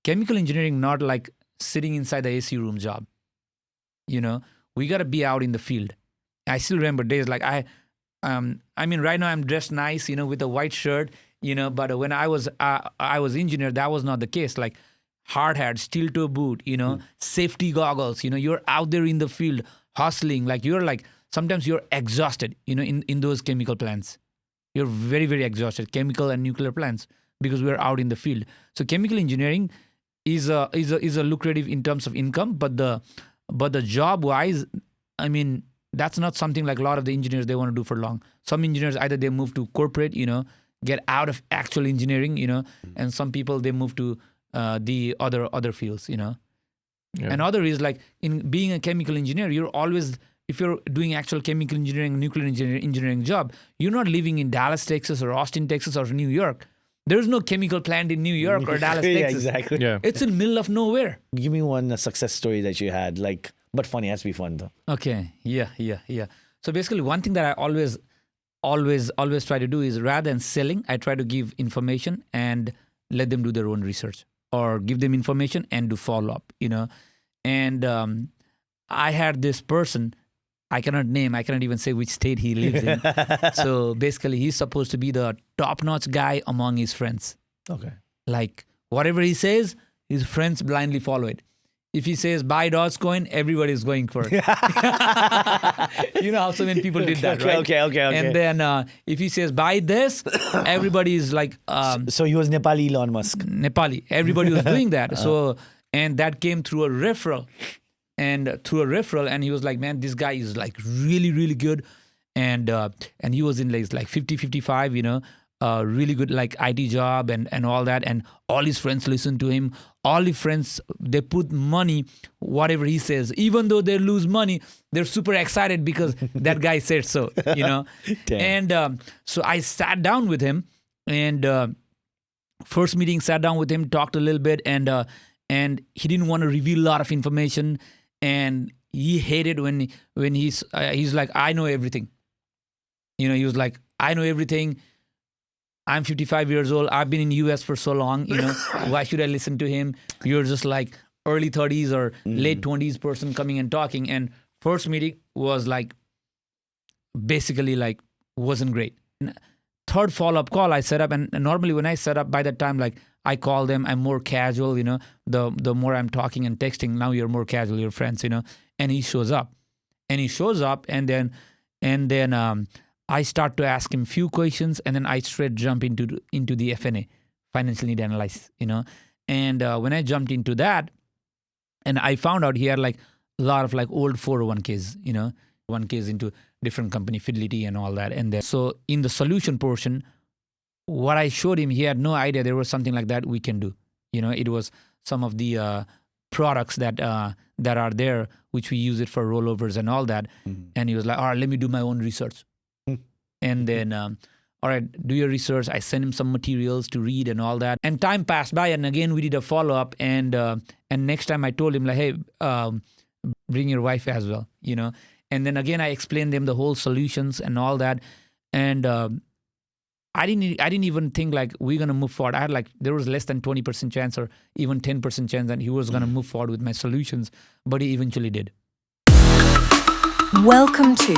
chemical engineering not like sitting inside the AC room job. We got to be out in the field. I still remember days like right now I'm dressed nice, with a white shirt, but when I was engineer, that was not the case. Like hard hat, steel toe boot, safety goggles, you're out there in the field hustling. Like you're like, sometimes you're exhausted, in those chemical plants. You're very, very exhausted, chemical and nuclear plants, because we're out in the field. So chemical engineering is a lucrative in terms of income, but the job wise, that's not something like a lot of the engineers they want to do for long. Some engineers either they move to corporate, get out of actual engineering, and some people they move to the other fields, Yeah. And other is like in being a chemical engineer, you're always, if you're doing actual chemical engineering, nuclear engineering job, you're not living in Dallas, Texas, or Austin, Texas, or New York. There's no chemical plant in New York or Dallas, Texas. Yeah, exactly. Yeah. It's in the middle of nowhere. Give me one success story that you had, but funny. It has to be fun though. Okay. Yeah. So basically, one thing that I always try to do is, rather than selling, I try to give information and let them do their own research, or give them information and do follow up. And I had this person. I cannot even say which state he lives in. So basically, he's supposed to be the top-notch guy among his friends. Okay. Like, whatever he says, his friends blindly follow it. If he says, buy Dogecoin, everybody is going for it. You know how so many people did that, right? Okay. And then if he says, buy this, everybody is like... so he was Nepali Elon Musk. Nepali. Everybody was doing that. And that came through a referral. And he was like, man, this guy is like really, really good. And he was in like 50, 55, really good like IT job and all that. And all his friends listen to him. All his friends, they put money, whatever he says. Even though they lose money, they're super excited because that guy said so, And so I sat down with him, and first meeting, sat down with him, talked a little bit, and he didn't want to reveal a lot of information. And he hated when he's like, I know everything. He was like, I know everything. I'm 55 years old. I've been in US for so long. Why should I listen to him? You're just like early 30s or late 20s person coming and talking. And first meeting was like, basically like, wasn't great. Third follow-up call I set up, and normally when I set up, by that time, like I call them, I'm more casual, the more I'm talking and texting, now you're more casual, you're friends, and he shows up. And then I start to ask him few questions, and then I straight jump into the FNA, financial need analysis, And when I jumped into that, and I found out he had like a lot of like old 401ks, 1ks into different company, Fidelity and all that. And then, so in the solution portion, what I showed him, he had no idea there was something like that we can do. It was some of the products that are there, which we use it for rollovers and all that. And he was like, all right, let me do my own research. And then, all right, do your research. I sent him some materials to read and all that. And time passed by, and again, we did a follow-up. And next time I told him, like, hey, bring your wife as well, And then again, I explained them the whole solutions and all that. And I didn't even think like we're going to move forward. I had like, there was less than 20% chance or even 10% chance that he was going to move forward with my solutions, but he eventually did. Welcome to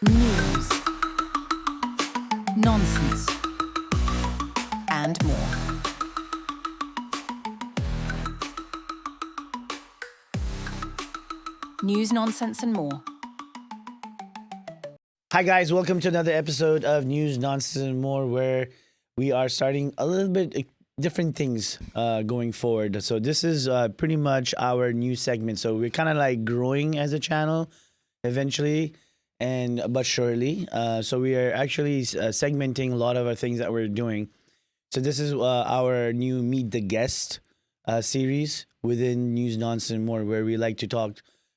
News, Nonsense, and more. News, nonsense, and more. Hi guys, welcome to another episode of News, Nonsense, and More, where we are starting a little bit different things going forward. So this is pretty much our new segment. So we're kind of like growing as a channel eventually, but surely. So we are actually segmenting a lot of our things that we're doing. So this is our new Meet the Guest series within News, Nonsense, and More, where we like to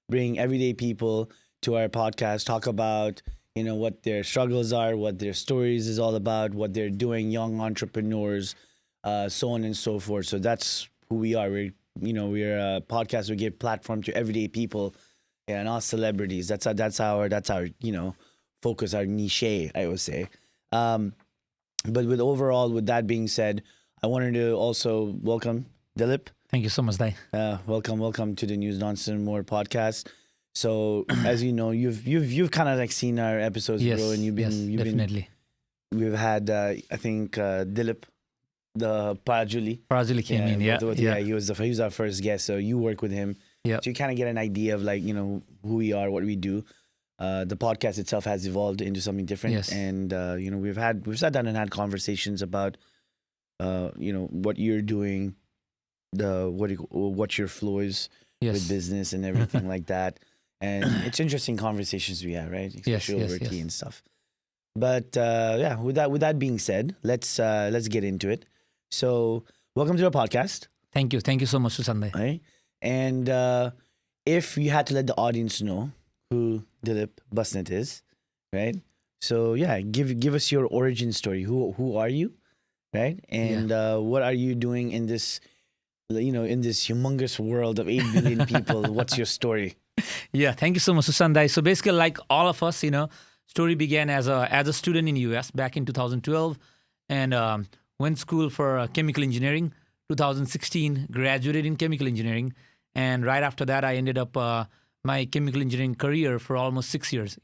bring everyday people to our podcast, talk about what their struggles are, what their stories is all about, what they're doing, young entrepreneurs, so on and so forth. So that's who we are. We're a podcast. We give platform to everyday people, and not celebrities. That's our focus, our niche, I would say. But with that being said, I wanted to also welcome Dilip. Thank you so much, Dai. Welcome to the News Nonsense and More podcast. So, as you know, you've kind of like seen our episodes, Yes, bro, and definitely. we've had I think Dilip, the Parajuli. Parajuli came in, yeah. He was our first guest. So you work with him, Yeah. so you kind of get an idea of like who we are, what we do. The podcast itself has evolved into something different, Yes. and we've sat down and had conversations about what you're doing, what your flow is Yes. with business and everything like that. And it's interesting conversations we have, right? Especially over tea and stuff. But with that being said, let's get into it. So, welcome to the podcast. Thank you so much, Susandai. Right? And if you had to let the audience know who Dilip Busnet is, right? So yeah, give us your origin story. Who are you, right? And what are you doing in this, in this humongous world of 8 billion people? What's your story? Yeah, thank you so much, Susandai. So basically, like all of us, story began as a student in US back in 2012, and went school for chemical engineering. 2016, graduated in chemical engineering, and right after that, I ended up my chemical engineering career for almost 6 years.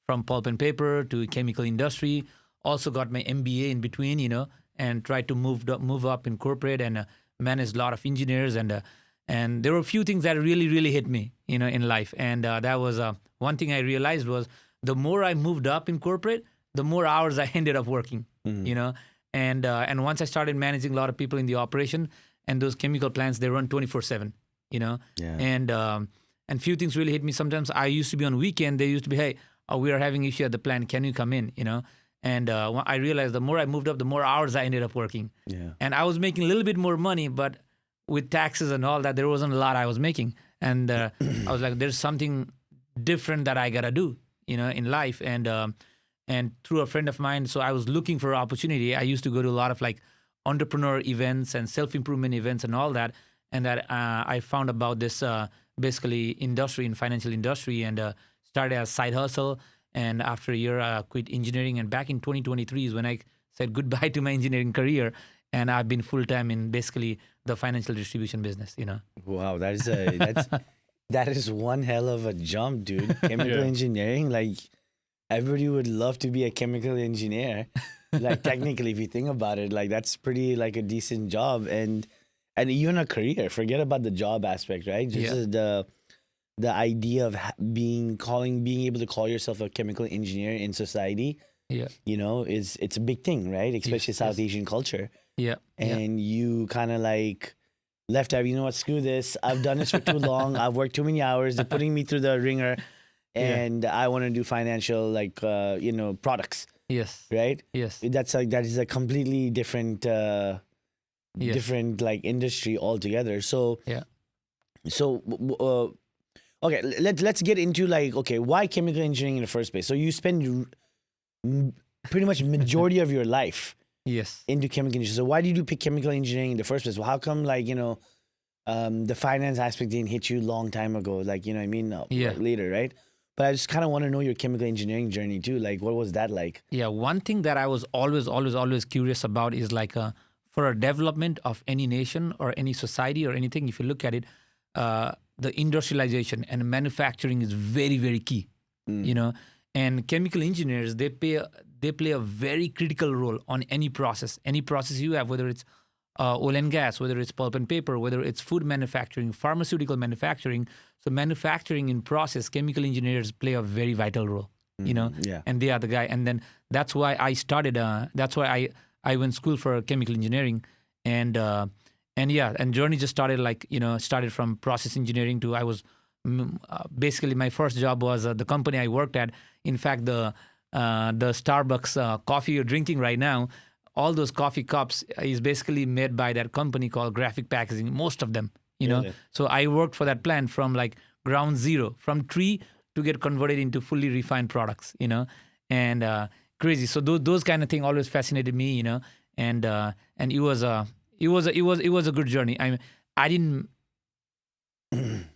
From pulp and paper to chemical industry. Also got my MBA in between. And tried to move up in corporate and managed a lot of engineers and there were a few things that really hit me, in life. And that was one thing I realized was the more I moved up in corporate, the more hours I ended up working, And once I started managing a lot of people in the operation, and those chemical plants, they run 24/7, Yeah. And few things really hit me. Sometimes I used to be on weekend. They used to be, hey, we are having issue at the plant. Can you come in? And I realized the more I moved up, the more hours I ended up working. Yeah. And I was making a little bit more money, but with taxes and all that, there wasn't a lot I was making. And I was like, there's something different that I gotta do, in life. And through a friend of mine, so I was looking for opportunity. I used to go to a lot of like entrepreneur events and self-improvement events and all that. And that I found about this basically industry in financial industry and started as side hustle. And after a year, I quit engineering. And back in 2023 is when I said goodbye to my engineering career. And I've been full-time in basically the financial distribution business, Wow, that is one hell of a jump, dude. Chemical engineering, like everybody would love to be a chemical engineer. Like technically, if you think about it, like that's pretty like a decent job and even a career. Forget about the job aspect, right? Just the idea of being able to call yourself a chemical engineer in society. Yeah. It's a big thing, right? Especially South Asian culture. Yeah. And you kind of like left out, what, screw this. I've done this for too long. I've worked too many hours. They're putting me through the ringer. And I want to do financial, like, products. Yes. Right? Yes. That is a completely different, different like industry altogether. So, okay, let's get into like, okay, why chemical engineering in the first place? So you spend pretty much majority of your life into chemical engineering. So why did you pick chemical engineering in the first place? Well, how come like, the finance aspect didn't hit you a long time ago? Like, later, right? But I just kind of want to know your chemical engineering journey too. Like, what was that like? Yeah, one thing that I was always curious about is like for a development of any nation or any society or anything, if you look at it, the industrialization and manufacturing is very, very key, And chemical engineers, they play a very critical role on any process you have, whether it's oil and gas, whether it's pulp and paper, whether it's food manufacturing, pharmaceutical manufacturing. So manufacturing in process, chemical engineers play a very vital role, and they are the guy. And then that's why I started, that's why I went school for chemical engineering. And journey just started like, started from process engineering to I was basically my first job was the company I worked at. In fact, the Starbucks coffee you're drinking right now, all those coffee cups is basically made by that company called Graphic Packaging, most of them, Really? So I worked for that plant from like ground zero, from tree to get converted into fully refined products, and crazy. So those kind of things always fascinated me, and it was a good journey.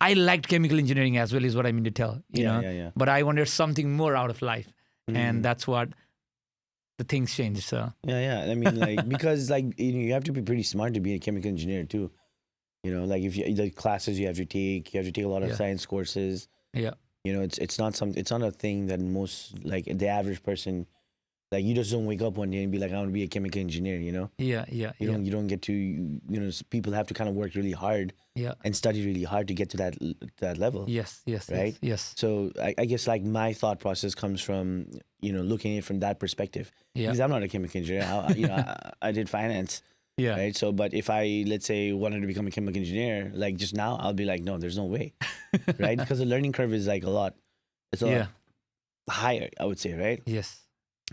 I liked chemical engineering as well, is what I mean to tell, you know. Yeah. But I wanted something more out of life, and that's what the things change. So Yeah. I mean, like, because like you have to be pretty smart to be a chemical engineer too. Like if you the classes you have to take a lot of Yeah. science courses. yeah, It's not a thing that most like the average person, like, you just don't wake up one day and be like, I want to be a chemical engineer. yeah, You don't get to, people have to kind of work really hard yeah. and study really hard to get to that level. Yes, Right? yes. So I guess like my thought process comes from, looking at it from that perspective. Yeah. Because I'm not a chemical engineer. I did finance. Yeah. Right. So, but if I, let's say, wanted to become a chemical engineer, like just now, I'll be like, no, there's no way. Right. Because the learning curve is like it's a Yeah. lot higher, I would say. Right. Yes.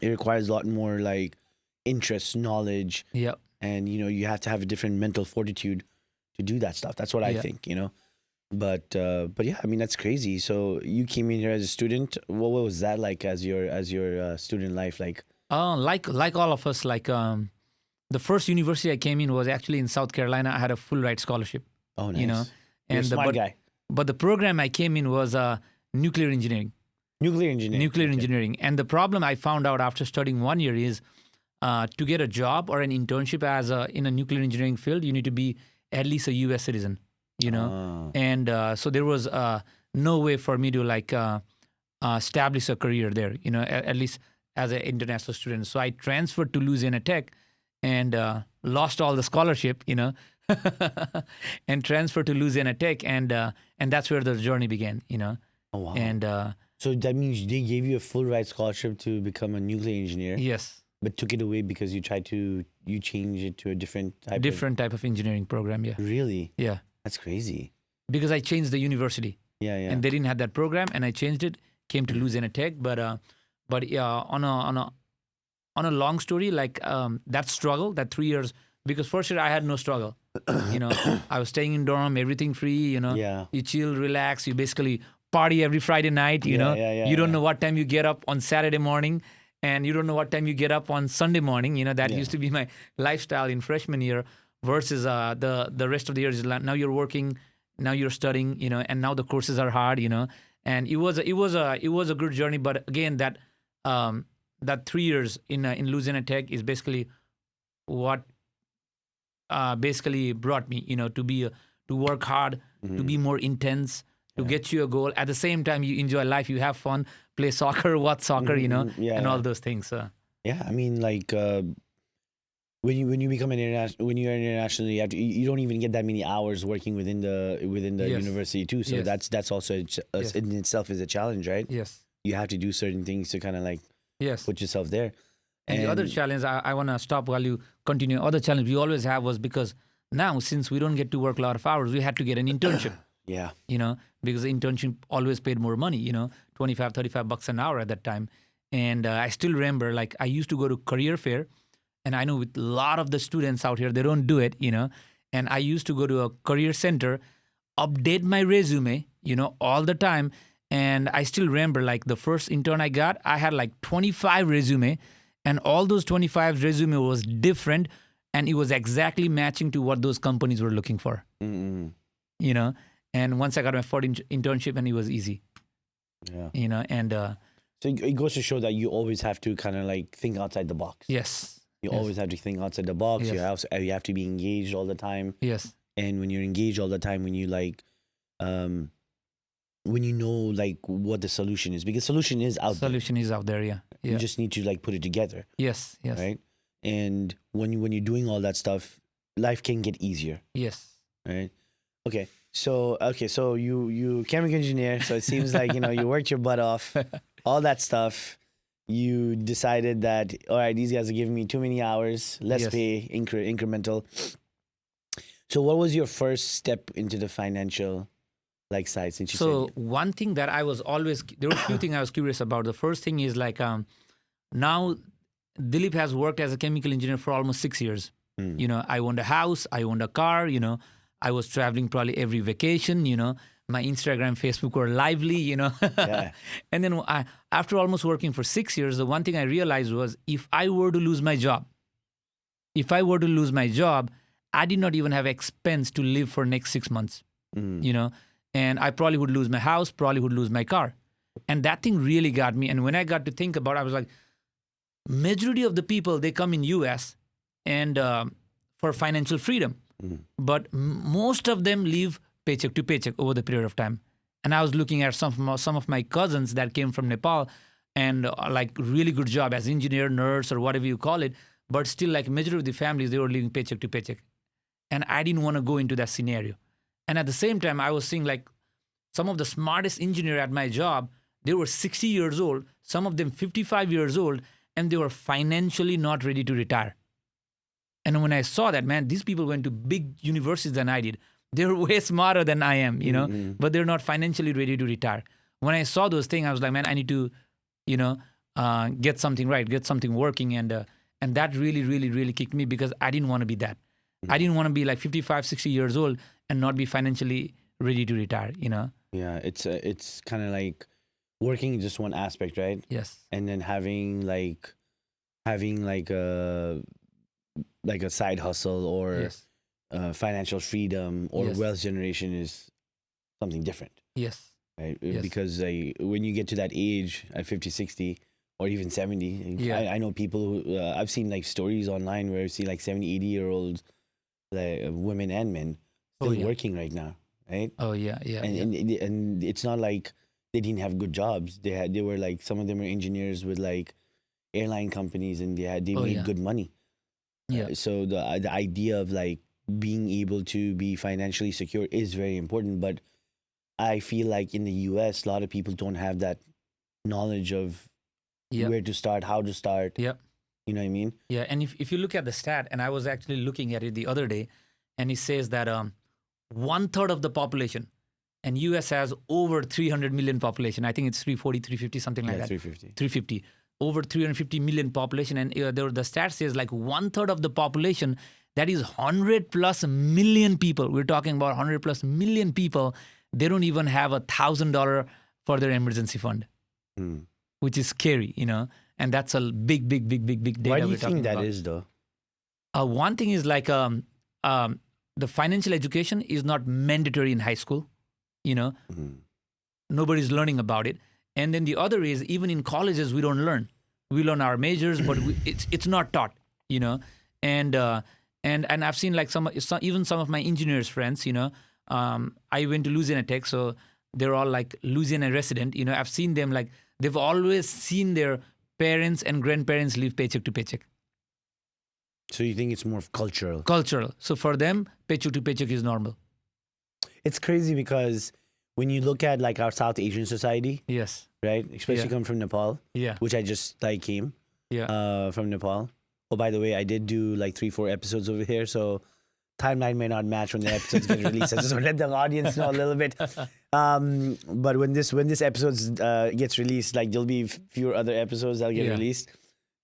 It requires a lot more like interest, knowledge, Yeah. and you have to have a different mental fortitude to do that stuff. That's what I Yeah. think. But yeah, I mean, that's crazy. So you came in here as a student. What was that like as your student life like? Like all of us, the first university I came in was actually in South Carolina. I had a full ride scholarship. Oh, nice. You're a And smart guy. But the program I came in was nuclear engineering. Nuclear engineering. Nuclear Okay. engineering. And the problem I found out after studying 1 year is to get a job or an internship in a nuclear engineering field, you need to be at least a U.S. citizen, Ah. And so there was no way for me to establish a career there, at least as an international student. So I transferred to Louisiana Tech and lost all the scholarship, and transferred to Louisiana Tech, and that's where the journey began, Oh, wow. And So that means they gave you a full ride scholarship to become a nuclear engineer, yes, but took it away because you change it to a different type type of engineering program, yeah, Really? yeah, That's crazy. because I changed the university, Yeah. and they didn't have that program, and I changed it, came to Louisiana Tech, but yeah, on a long story, that struggle, that 3 years, because first year I had no struggle, I was staying in dorm, everything free, Yeah. you chill, relax, you basically party every Friday night, you know, yeah, you don't yeah. know what time you get up on Saturday morning, and you don't know what time you get up on Sunday morning, that Yeah. used to be my lifestyle in freshman year, versus the rest of the years, now you're working, now you're studying, and now the courses are hard, and it was a good journey, but again, that 3 years in Louisiana Tech is basically what basically brought me, to work hard, to be more intense, to get you a goal. At the same time, you enjoy life, you have fun, play soccer, watch soccer, Yeah, and all yeah. those things. Yeah, I mean, like when you become when you're international, you don't even get that many hours working within the Yes. university too. So Yes. that's also Yes. in itself is a challenge, right? Yes, You have to do certain things to kind of like yes. put yourself there. And the other challenge, I want to stop while you continue. Other challenge we always have was because now, since we don't get to work a lot of hours, we had to get an internship. Yeah. Because the internship always paid more money, $25, $35 an hour at that time. And I still remember, I used to go to career fair, and I know with a lot of the students out here, they don't do it, and I used to go to a career center, update my resume, all the time. And I still remember, the first intern I got, I had 25 resume, and all those 25 resume was different, and it was exactly matching to what those companies were looking for, Mm-mm. And once I got my fourth internship, and it was easy, Yeah. and So it goes to show that you always have to kind of like think outside the box. yes, You yes. always have to think outside the box. Yes. You have to be engaged all the time. yes, And when you're engaged all the time, when you when you know what the solution is, because solution is out solution is out there, yeah. there. You just need to put it together, Yes, yes, right? And when you're doing all that stuff, life can get easier, yes, right? Okay, so you chemical engineer. So it seems like you worked your butt off, all that stuff. You decided that all right, these guys are giving me too many hours. Let's Yes. pay incremental. So what was your first step into the financial side? Since you So said one thing that I was always, there were a few things I was curious about. The first thing is now Dilip has worked as a chemical engineer for almost 6 years. I owned a house, I owned a car, I was traveling probably every vacation, my Instagram, Facebook were lively, Yeah. And then after almost working for 6 years, the one thing I realized was if I were to lose my job, I did not even have expense to live for next 6 months, and I probably would lose my house, probably would lose my car. And that thing really got me. And when I got to think about it, I was like, majority of the people, they come in US and for financial freedom. But most of them live paycheck to paycheck over the period of time. And I was looking at some of my cousins that came from Nepal and like really good job as engineer, nurse, or whatever you call it. But still, like majority of the families, they were living paycheck to paycheck. And I didn't want to go into that scenario. And at the same time, I was seeing like some of the smartest engineer at my job, they were 60 years old, some of them 55 years old, and they were financially not ready to retire. And when I saw that, man, these people went to big universities than I did. They're way smarter than I am, you know, but they're not financially ready to retire. When I saw those things, I was like, man, I need to, you know, get something right, get something working. And that really, really, really kicked me because I didn't want to be that. I didn't want to be like 55, 60 years old and not be financially ready to retire, you know? Yeah, it's kind of like working just one aspect, right? Yes. And then having like a side hustle or Yes. Financial freedom or Yes. wealth generation is something different, Yes. right? Yes. Because when you get to that age at 50, 60, or even 70, Yeah. I know people who, I've seen like stories online where I see like 70, 80-year-olds, like women and men still yeah. working right now, right? Oh, yeah, yeah. And it's not like they didn't have good jobs. They were like, some of them were engineers with like airline companies, and they made yeah. good money. Yeah. So the idea of like being able to be financially secure is very important. But I feel like in the US, a lot of people don't have that knowledge of Yeah. where to start, how to start. Yeah. You know what I mean? Yeah, and if you look at the stat, and I was actually looking at it the other day, and it says that 1/3 of the population, and US has over 300 million population. I think it's 340, 350, something like Yeah, that. 350. 350. Over 350 million population, and the stat says like 1/3 of the population, that is 100 plus million people. We're talking about 100 plus million people. They don't even have $1,000 for their emergency fund, which is scary, you know. And that's a big data. Why do you we're talking think that about. is though? One thing is like the financial education is not mandatory in high school, you know. Nobody's learning about it. And then the other is even in colleges we don't learn. We learn our majors, but it's not taught, you know. And I've seen like even some of my engineers friends, you know. I went to Louisiana Tech, so they're all like Louisiana resident. You know, I've seen them like they've always seen their parents and grandparents live paycheck to paycheck. So you think it's more cultural? Cultural. So for them, paycheck to paycheck is normal. It's crazy because when you look at like our South Asian society, Yes. right? Especially Yeah. coming from Nepal, Yeah. which I just like came Yeah. from Nepal. Oh, by the way, I did do like 3-4 episodes over here, so timeline may not match when the episodes get released. I just want to let the audience know a little bit. But when this episode gets released, like there'll be fewer other episodes that'll get Yeah. released.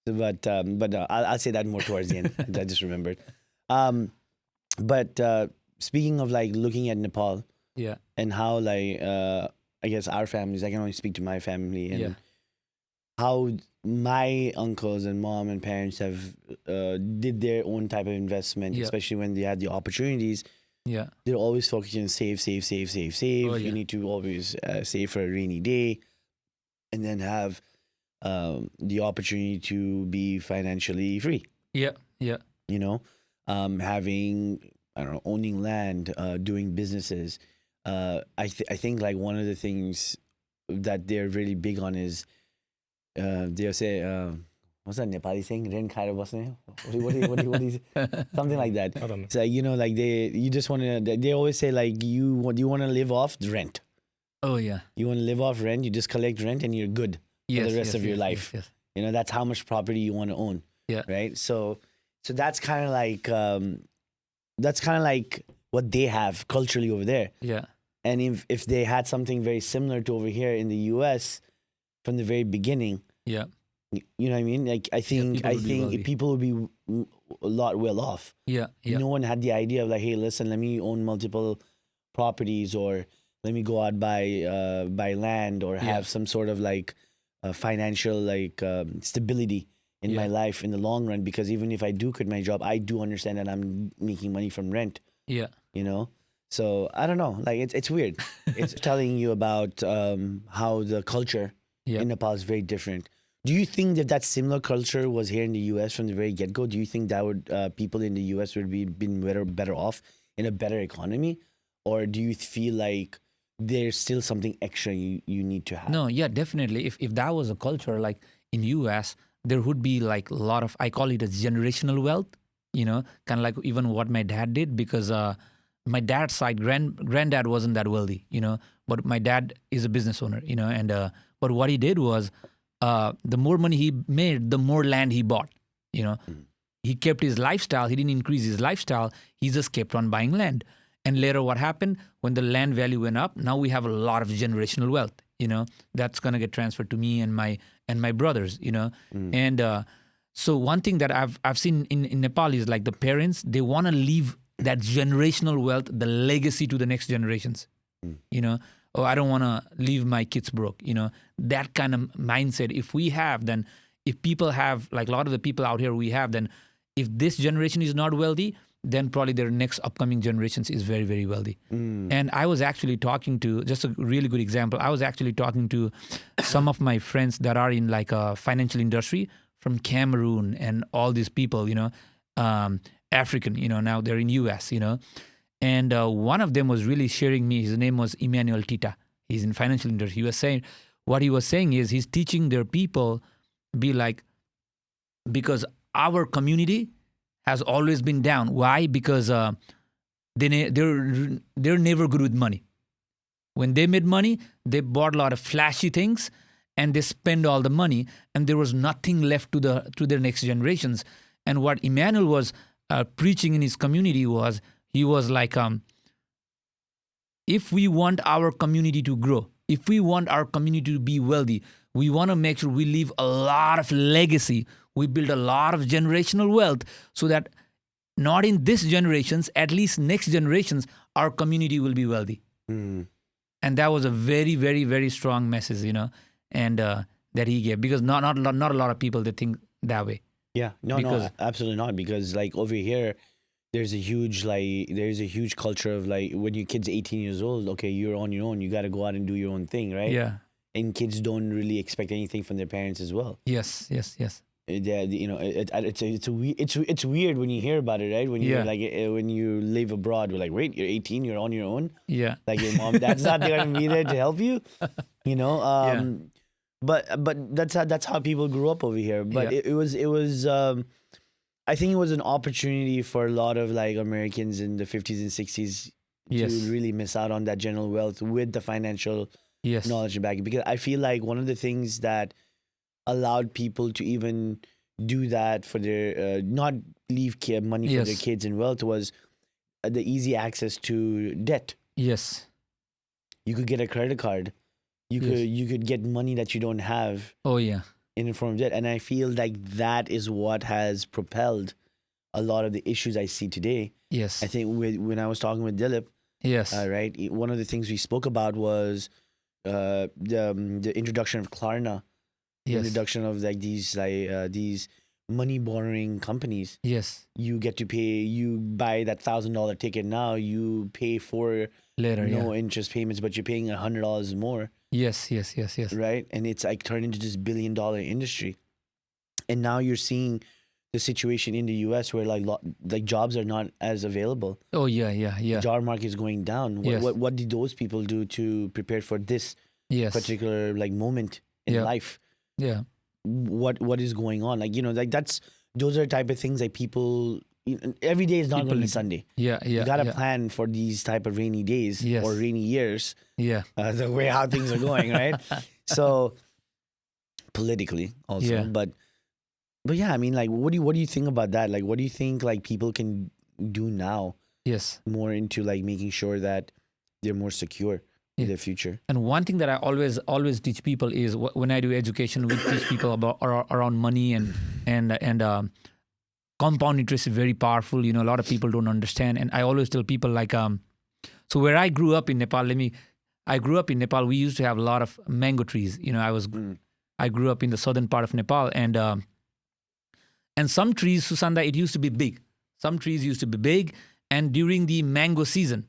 But I'll say that more towards the end. I just remembered. But speaking of like looking at Nepal Yeah. and how like I guess our families, I can only speak to my family and Yeah. how my uncles and mom and parents have did their own type of investment, Yeah. especially when they had the opportunities. Yeah. They're always focusing on save. Oh, You yeah. need to always save for a rainy day, and then have the opportunity to be financially free. Yeah. Yeah. You know, having, I don't know, owning land, doing businesses. I think like one of the things that they're really big on is they'll say, what's that Nepali thing? Ren khaera basne? What is something like that. I don't know. It's like, you know, like you just want to, they always say like you want to live off the rent. Oh yeah. You want to live off rent, you just collect rent and you're good Yes, for the rest yes, of your yes, life. Yes. You know, that's how much property you want to own. Yeah. Right. So that's kind of like what they have culturally over there. Yeah. And if they had something very similar to over here in the US from the very beginning, Yeah. you know what I mean? Like I think people would be wealthy. people would be a lot well off. Yeah. Yeah. No one had the idea of like, hey, listen, let me own multiple properties, or let me go out buy land, or have some sort of like financial like stability in my life in the long run. Because even if I do quit my job, I do understand that I'm making money from rent. Yeah. You know, so I don't know. Like it's weird. It's telling you about how the culture Yeah. in Nepal is very different. Do you think that similar culture was here in the U.S. from the very get-go? Do you think that would people in the U.S. would be been better off in a better economy, or do you feel like there's still something extra you need to have? No, yeah, definitely. If that was a culture like in US, there would be like a lot of, I call it as generational wealth, kind of like even what my dad did, because my dad's side, granddad wasn't that wealthy, but my dad is a business owner, and but what he did was the more money he made, the more land he bought, He kept his lifestyle. He didn't increase his lifestyle. He just kept on buying land. And later what happened? When the land value went up, now we have a lot of generational wealth, that's going to get transferred to me and my brothers, And so one thing that I've seen in Nepal is like the parents, they want to leave that generational wealth, the legacy to the next generations, Oh, I don't want to leave my kids broke, that kind of mindset. If we have, then if people have, like a lot of the people out here we have, then if this generation is not wealthy, then probably their next upcoming generations is very, very wealthy. And I was actually talking to, just a really good example, I was actually talking to some of my friends that are in like a financial industry from Cameroon and all these people, African, now they're in US, And one of them was really sharing me, his name was Emmanuel Tita. He's in financial industry. He was saying, what he was saying is he's teaching their people be like, because our community has always been down. Why? Because they're never good with money. When they made money, they bought a lot of flashy things and they spend all the money, and there was nothing left to their next generations. And what Emmanuel was preaching in his community was, he was like, if we want our community to grow, if we want our community to be wealthy, we want to make sure we leave a lot of legacy. We build a lot of generational wealth so that not in this generations, at least next generations, our community will be wealthy. And that was a very, very, very strong message, and that he gave, because not a lot of people that think that way. Yeah, no, absolutely not. Because like over here, there's a huge culture of like, when your kid's 18 years old, okay, you're on your own. You got to go out and do your own thing, right? Yeah. And kids don't really expect anything from their parents as well. Yes. Yeah, it's weird when you hear about it, right? When you're like, when you live abroad, we're like, wait, you're 18, you're on your own. Yeah. Like your mom, dad's not going to be there to help you, But that's how people grew up over here. But it was I think it was an opportunity for a lot of like Americans in the 50s and 60s to really miss out on that general wealth with the financial knowledge back. Because I feel like one of the things that allowed people to even do that for their not leave money for their kids and wealth was the easy access to debt. Yes. You could get a credit card. You could get money that you don't have. Oh yeah. In the form of debt. And I feel like that is what has propelled a lot of the issues I see today. Yes. I think when I was talking with Dilip, right, one of the things we spoke about was the introduction of Klarna, the introduction of like these money borrowing companies. Yes. You get to pay, you buy that $1,000 ticket now, you pay for later, no interest payments, but you're paying $100 more. Yes. Right? And it's like turned into this $1 billion industry. And now you're seeing the situation in the US where like jobs are not as available. Oh yeah. Job market is going down. What did those people do to prepare for this particular like moment in life? Yeah. What is going on? Like, like those are the type of things that people, every day is not going to be Sunday. Yeah. You got to plan for these type of rainy days or rainy years. Yeah. The way how things are going, right? So politically also, but yeah, I mean, like, what do you think about that? Like, what do you think like people can do now? Yes. More into like making sure that they're more secure in their future. And one thing that I always teach people is when I do education, we teach people about around money and compound interest is very powerful. A lot of people don't understand. And I always tell people like, so where I grew up in Nepal, I grew up in Nepal, we used to have a lot of mango trees. I grew up in the southern part of Nepal, and some trees, Susanda, it used to be big. Some trees used to be big, and during the mango season,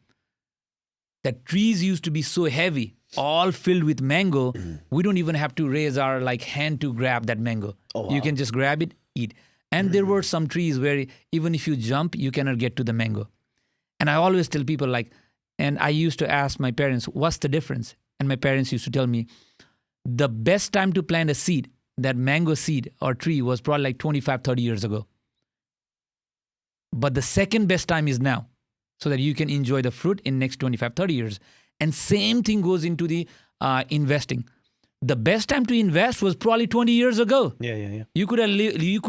the trees used to be so heavy all filled with mango. We don't even have to raise our like hand to grab that mango. Oh, wow. You can just grab it, eat. And there were some trees where even if you jump, you cannot get to the mango. And I always tell people like, and I used to ask my parents, what's the difference? And my parents used to tell me, the best time to plant a seed, that mango seed or tree, was probably like 25, 30 years ago. But the second best time is now, so that you can enjoy the fruit in next 25, 30 years. And same thing goes into the investing. The best time to invest was probably 20 years ago. Yeah. You could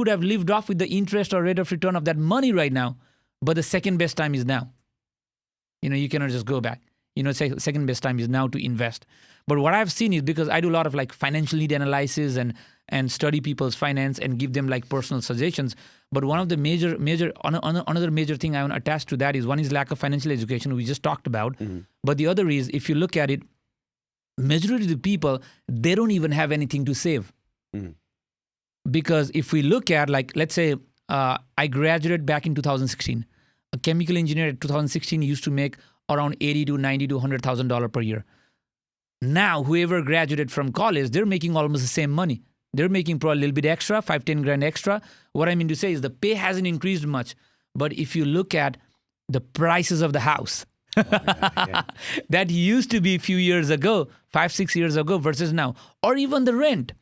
have lived off with the interest or rate of return of that money right now, but the second best time is now. You cannot just go back. Second best time is now to invest. But what I've seen is, because I do a lot of like financial need analysis and study people's finance and give them like personal suggestions. But one of the another major thing I want to attach to that is, one is lack of financial education we just talked about. But the other is, if you look at it, majority of the people, they don't even have anything to save. Because if we look at, like, let's say I graduated back in 2016. A chemical engineer at 2016 used to make around $80 to $90 to $100,000 per year. Now, whoever graduated from college, they're making almost the same money. They're making probably a little bit extra, 5-10 grand extra. What I mean to say is the pay hasn't increased much. But if you look at the prices of the house, that used to be a few years ago, 5-6 years ago versus now, or even the rent,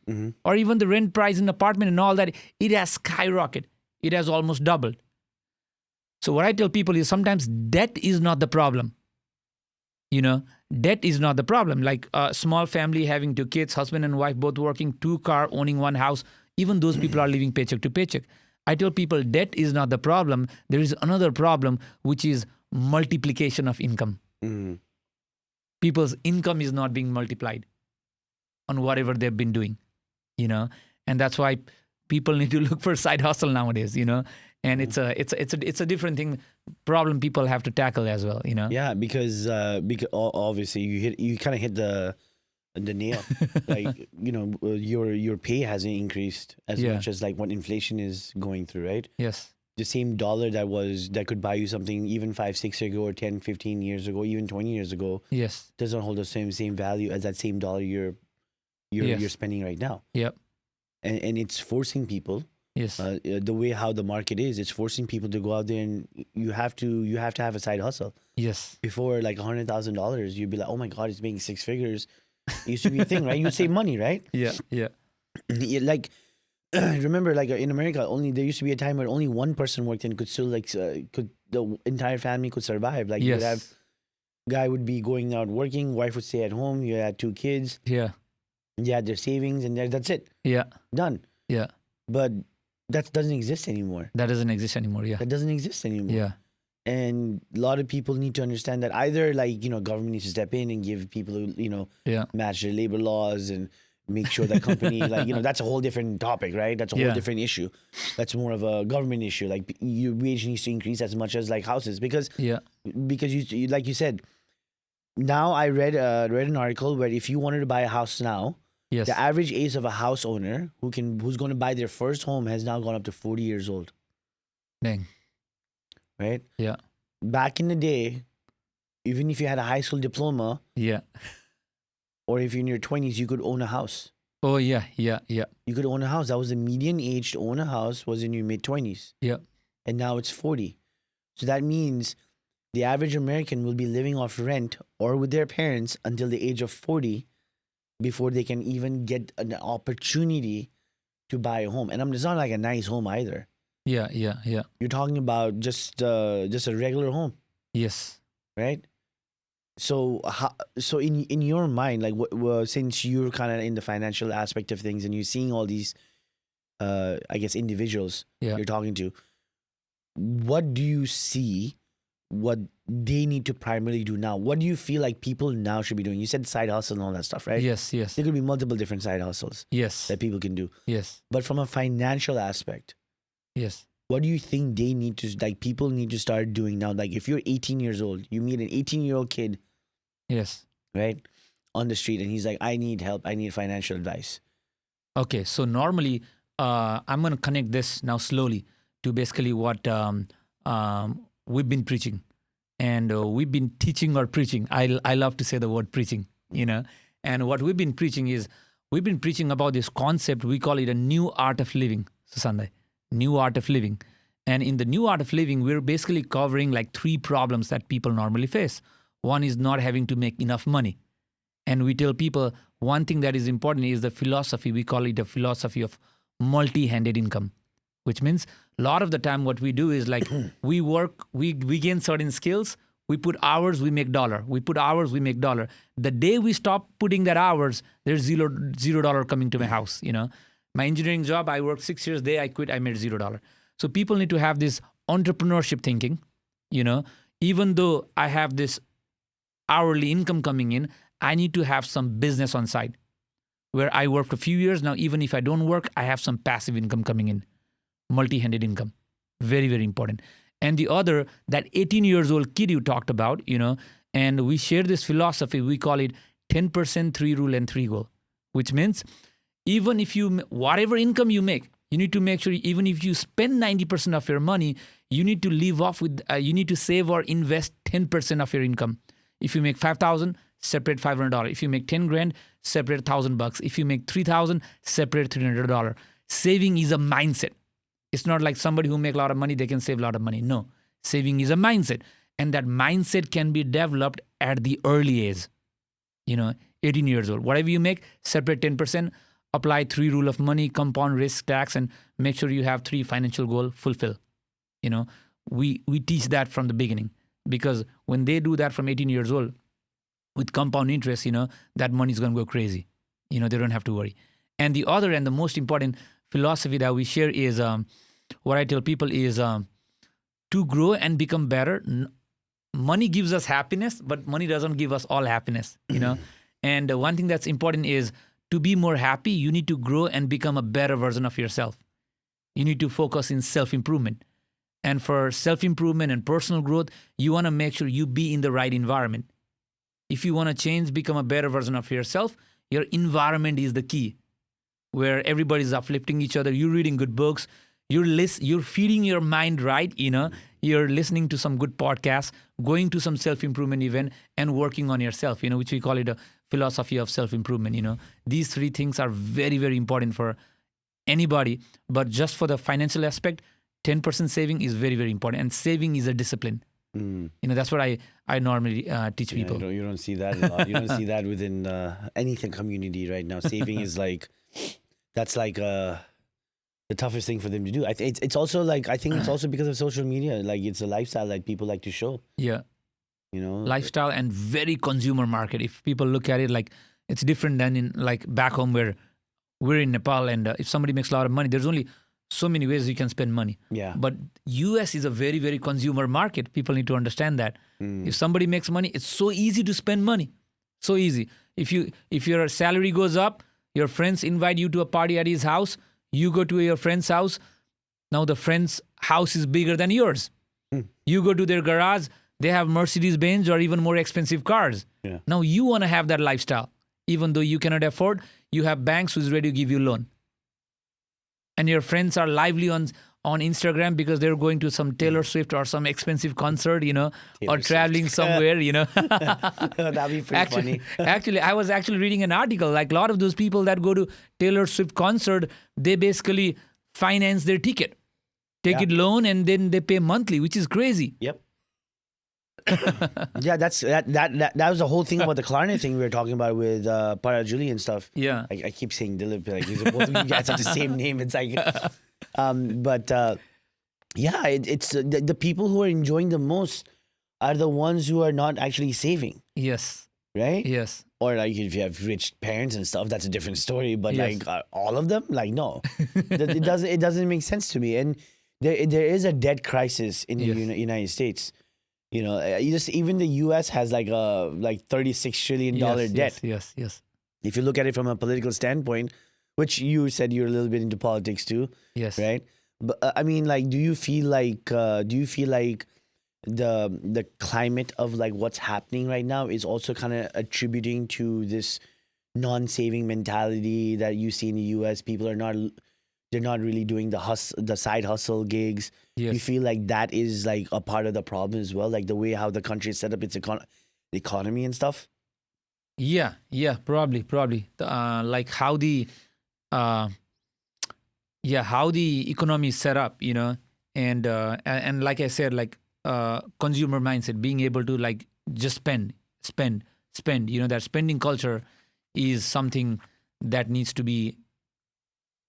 or even the rent price in the apartment and all that, it has skyrocketed. It has almost doubled. So what I tell people is, sometimes debt is not the problem. Debt is not the problem. Like a small family having 2 kids, husband and wife both working, 2 cars, owning 1 house, even those people are living paycheck to paycheck. I tell people debt is not the problem. There is another problem, which is multiplication of income. People's income is not being multiplied on whatever they've been doing, and that's why people need to look for side hustle nowadays, and it's a different thing, problem people have to tackle as well, Yeah, because obviously you kind of hit the nail. Like, your pay hasn't increased as much as like what inflation is going through, right? Yes. The same dollar that could buy you something even 5-6 years ago, or 10-15 years ago, even 20 years ago, Yes. doesn't hold the same value as that same dollar you're spending right now. Yep. And it's forcing people. Yes. The way how the market is, it's forcing people to go out there, and you have to have a side hustle. Yes. Before, like $100,000, you'd be like, oh my God, it's making 6 figures. It used to be a thing, right? You'd save money, right? Yeah. Like, remember, like in America, there used to be a time where only one person worked and could still the entire family could survive. Like, you would have, guy would be going out working, wife would stay at home. You had 2 kids. Yeah. You had their savings, and that's it. Yeah. Done. Yeah. But that doesn't exist anymor. That doesn't exist anymore. Yeah. That doesn't exist anymore. Yeah. And a lot of people need to understand that either, like, government needs to step in and give people, match their labor laws and make sure that company, like, that's a whole different topic, right? That's a whole different issue. That's more of a government issue. Like, your wage needs to increase as much as like houses, because you like you said, now I read an article where if you wanted to buy a house now, Yes. the average age of a house owner who's going to buy their first home has now gone up to 40 years old. Dang. Right? Yeah. Back in the day, even if you had a high school diploma, Yeah. or if you're in your 20s, you could own a house. Oh yeah. Yeah. Yeah. You could own a house. That was the median age to own a house, was in your mid-20s. Yeah. And now it's 40. So that means the average American will be living off rent or with their parents until the age of 40 before they can even get an opportunity to buy a home. And it's not like a nice home either. Yeah. Yeah. Yeah. You're talking about just a regular home, Yes. right? So in your mind, like, since you're kind of in the financial aspect of things and you're seeing all these, I guess, individuals you're talking to, what do you see what they need to primarily do now? What do you feel like people now should be doing? You said side hustle and all that stuff, right? Yes. Yes. There could be multiple different side hustles Yes. that people can do. Yes. But from a financial aspect, Yes. what do you think people need to start doing now? Like, if you're 18 years old, you meet an 18-year-old kid, Yes. right, on the street, and he's like, I need help. I need financial advice. Okay. So normally, I'm going to connect this now slowly to basically what we've been preaching, and we've been teaching or preaching. I love to say the word preaching. And what we've been preaching is we've been preaching about this concept. We call it a new art of living, Susanday, new art of living. And in the new art of living, we're basically covering like 3 problems that people normally face. One is not having to make enough money. And we tell people one thing that is important is the philosophy. We call it a philosophy of multi-handed income, which means a lot of the time what we do is like we work, we gain certain skills, we put hours, we make dollar. We put hours, we make dollar. The day we stop putting that hours, there's $0 coming to my house. My engineering job, I worked 6 years. Day I quit, I made $0. So people need to have this entrepreneurship thinking. Even though I have this hourly income coming in, I need to have some business on side where I worked a few years. Now, even if I don't work, I have some passive income coming in, multi-handed income. Very, very important. And the other, that 18 years old kid you talked about, and we share this philosophy. We call it 10%, 3 rule and 3 goal, which means even if whatever income you make, you need to make sure even if you spend 90% of your money, you need to live off with, you need to save or invest 10% of your income. If you make 5,000, separate $500. If you make 10 grand, separate $1,000. If you make 3,000, separate $300. Saving is a mindset. It's not like somebody who make a lot of money, they can save a lot of money. No, saving is a mindset. And that mindset can be developed at the early age, 18 years old. Whatever you make, separate 10%, apply 3 rule of money, compound risk tax, and make sure you have 3 financial goals fulfill. We teach that from the beginning because when they do that from 18 years old, with compound interest, that money is going to go crazy. They don't have to worry. And the other and the most important philosophy that we share is what I tell people is to grow and become better. Money gives us happiness, but money doesn't give us all happiness, And one thing that's important is to be more happy, you need to grow and become a better version of yourself. You need to focus in self-improvement. And for self-improvement and personal growth, you want to make sure you be in the right environment. If you want to change, become a better version of yourself, your environment is the key, where everybody's uplifting each other. You're reading good books. You're feeding your mind right. You're listening to some good podcasts, going to some self-improvement event, and working on yourself. Which we call it a philosophy of self-improvement. These 3 things are very, very important for anybody. But just for the financial aspect, 10% saving is very, very important, and saving is a discipline. That's what I normally teach people. You don't see that a lot. You don't see that within anything community right now. Saving is that's the toughest thing for them to do. I think it's also because of social media. Like it's a lifestyle that people like to show. Yeah, lifestyle and very consumer market. If people look at it like it's different than in like back home where we're in Nepal, and if somebody makes a lot of money, there's only so many ways you can spend money. Yeah. But US is a very, very consumer market. People need to understand that. If somebody makes money, it's so easy to spend money. So easy. If your salary goes up, your friends invite you to a party at his house, you go to your friend's house. Now the friend's house is bigger than yours. You go to their garage, they have Mercedes-Benz or even more expensive cars. Yeah. Now you want to have that lifestyle. Even though you cannot afford, you have banks who's ready to give you loan. And your friends are lively on Instagram because they're going to some Taylor Swift or some expensive concert, or traveling somewhere, That'd be pretty funny. Actually, I was reading an article, like a lot of those people that go to Taylor Swift concert, they basically finance their ticket, take it loan, and then they pay monthly, which is crazy. Yep. Yeah, that was the whole thing about the Klarna thing we were talking about with Parajuli and stuff. Yeah, I keep saying Dilip, like both of you guys have the same name. It's like, yeah, it's the people who are enjoying the most are the ones who are not actually saving. Yes. Right. Yes. Or like if you have rich parents and stuff, that's a different story. But like all of them, like no, it doesn't make sense to me. And there is a debt crisis in the United States. Even the U.S. has like a $36 trillion debt. Yes. If you look at it from a political standpoint, which you said you're a little bit into politics too. Yes. Right. But I mean, like, do you feel like the climate of like what's happening right now is also kind of attributing to this non-saving mentality that you see in the U.S. People they're not really doing the side hustle gigs. Yes. You feel like that is like a part of the problem as well, like the way how the country is set up its economy and stuff? Yeah, probably. Like how the uh, how the economy is set up, and like I said, like consumer mindset, being able to like just spend. That spending culture is something that needs to be.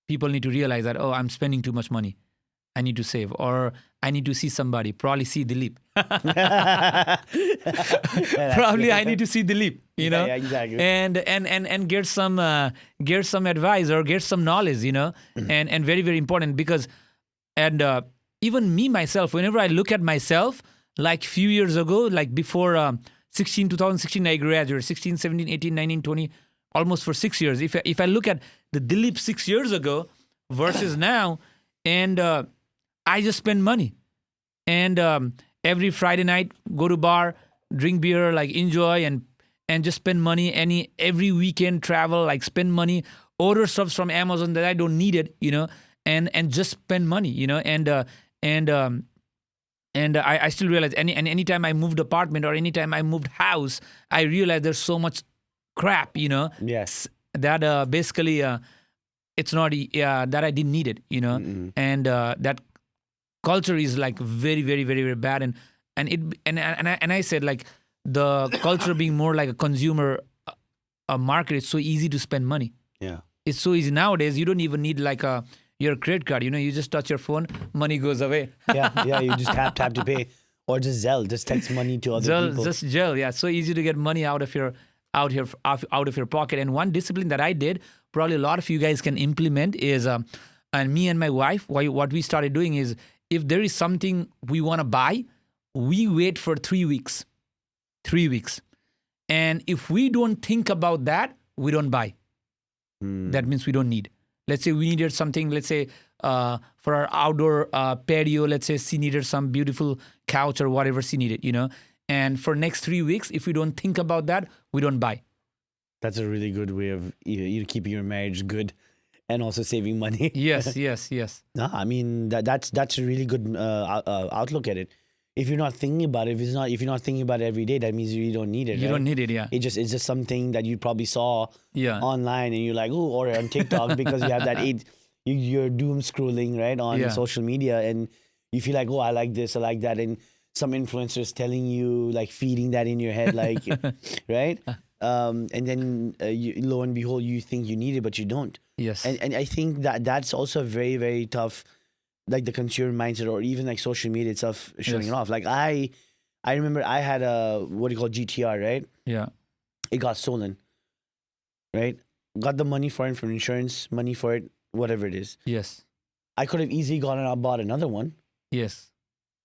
People need to realize that, oh, I'm spending too much money. I need to save, or I need to see somebody. Probably see Dilip. Probably I need to see Dilip. Yeah, exactly. And get some advice or get some knowledge. And very very important because even me myself, whenever I look at myself, like few years ago, like before 2016 I graduated, 16, 17, 18, 19, 20, almost for 6 years. If I look at the Dilip 6 years ago versus now, and I just spend money. And every Friday night, go to bar, drink beer, like enjoy and just spend money. Every weekend travel, like spend money, order stuff from Amazon that I don't need it, and just spend money, and I still realize anytime I moved apartment or anytime I moved house, I realize there's so much crap, Yes. that basically it's not that I didn't need it, and that culture is like very very very very bad, and I said like the culture being more like a consumer market, it's so easy to spend money. Yeah. It's so easy nowadays. You don't even need like your credit card. You just touch your phone, money goes away. Yeah. You just tap to pay, or just Zelle, just text money to other people. Just gel, yeah. So easy to get money out of your pocket. And one discipline that I did, probably a lot of you guys can implement, is and me and my wife, what we started doing is, if there is something we want to buy, we wait for 3 weeks. 3 weeks. And if we don't think about that, we don't buy. That means we don't need. Let's say we needed something, let's say for our outdoor patio, let's say she needed some beautiful couch or whatever she needed, And for next 3 weeks, if we don't think about that, we don't buy. That's a really good way of keeping your marriage good and also saving money. Yes. No, I mean that's a really good outlook at it. If you're not thinking about it, if you're not thinking about it every day, that means you don't need it. You right? don't need it, yeah. It's just something that you probably saw online, and you're like, oh, or on TikTok because you have that you're doom scrolling right on social media, and you feel like, oh, I like this, I like that, and some influencers telling you, like, feeding that in your head, like, right? And then lo and behold, you think you need it, but you don't. Yes. And I think that's also very, very tough, like the consumer mindset, or even like social media itself showing it off. Like I remember I had a, what do you call, GTR, right? Yeah. It got stolen, right? Got the money for it, from insurance, money for it, whatever it is. Yes. I could have easily gone and I bought another one. Yes.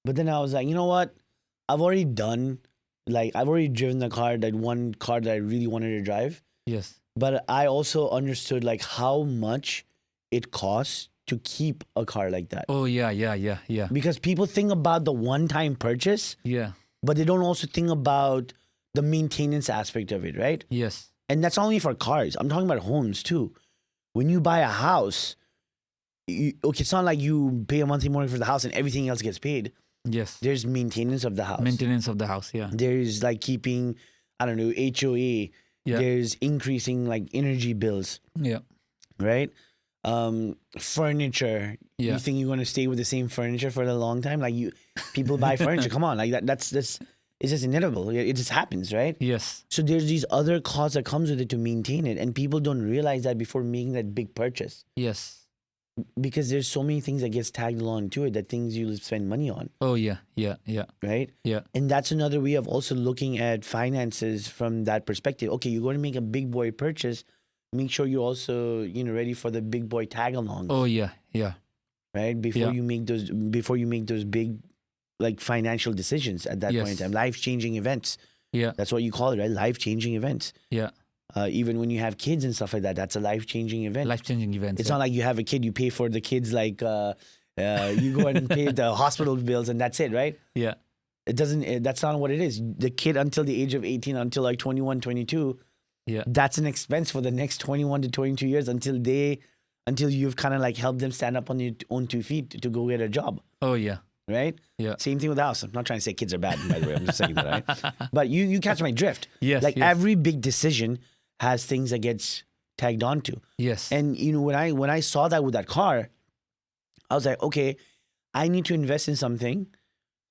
But then I was like, you know what? I've already driven the car, that one car that I really wanted to drive. Yes. But I also understood like how much it costs to keep a car like that. Oh, yeah. Because people think about the one-time purchase, Yeah. but they don't also think about the maintenance aspect of it, right? Yes. And that's not only for cars. I'm talking about homes too. When you buy a house, it's not like you pay a monthly mortgage for the house and everything else gets paid. Yes. There's maintenance of the house. Maintenance of the house, yeah. There's like keeping, I don't know, HOA. Yeah. There's increasing like energy bills, Yeah. right? Furniture. Yeah. You think you're going to stay with the same furniture for a long time? Like people buy furniture. Come on, like that's it's just inevitable. It just happens, right? Yes. So there's these other costs that comes with it to maintain it, and people don't realize that before making that big purchase, Yes. because there's so many things that gets tagged along to it, that things you spend money on, Oh, yeah. right? Yeah. And that's another way of also looking at finances from that perspective. Okay, you're going to make a big boy purchase. Make sure you're also, ready for the big boy tag along. Oh, yeah. Right? Before you make those big, like, financial decisions at that point in time. Life-changing events. Yeah. That's what you call it, right? Life-changing events. Yeah. Even when you have kids and stuff like that, that's a life-changing event. Life-changing events. It's not like you have a kid, you pay for the kids, like, you go and pay the hospital bills and that's it, right? Yeah. It doesn't, that's not what it is. The kid until the age of 18, until like 21, 22, Yeah. that's an expense for the next 21 to 22 years until you've kind of like helped them stand up on their own 2 feet to go get a job. Oh, yeah. right? Yeah. Same thing with the house. I'm not trying to say kids are bad, by the way. I'm just saying that, right? But you catch my drift. Yes, Like yes. every big decision has things that gets tagged onto. Yes. And when I saw that with that car, I was like, okay, I need to invest in something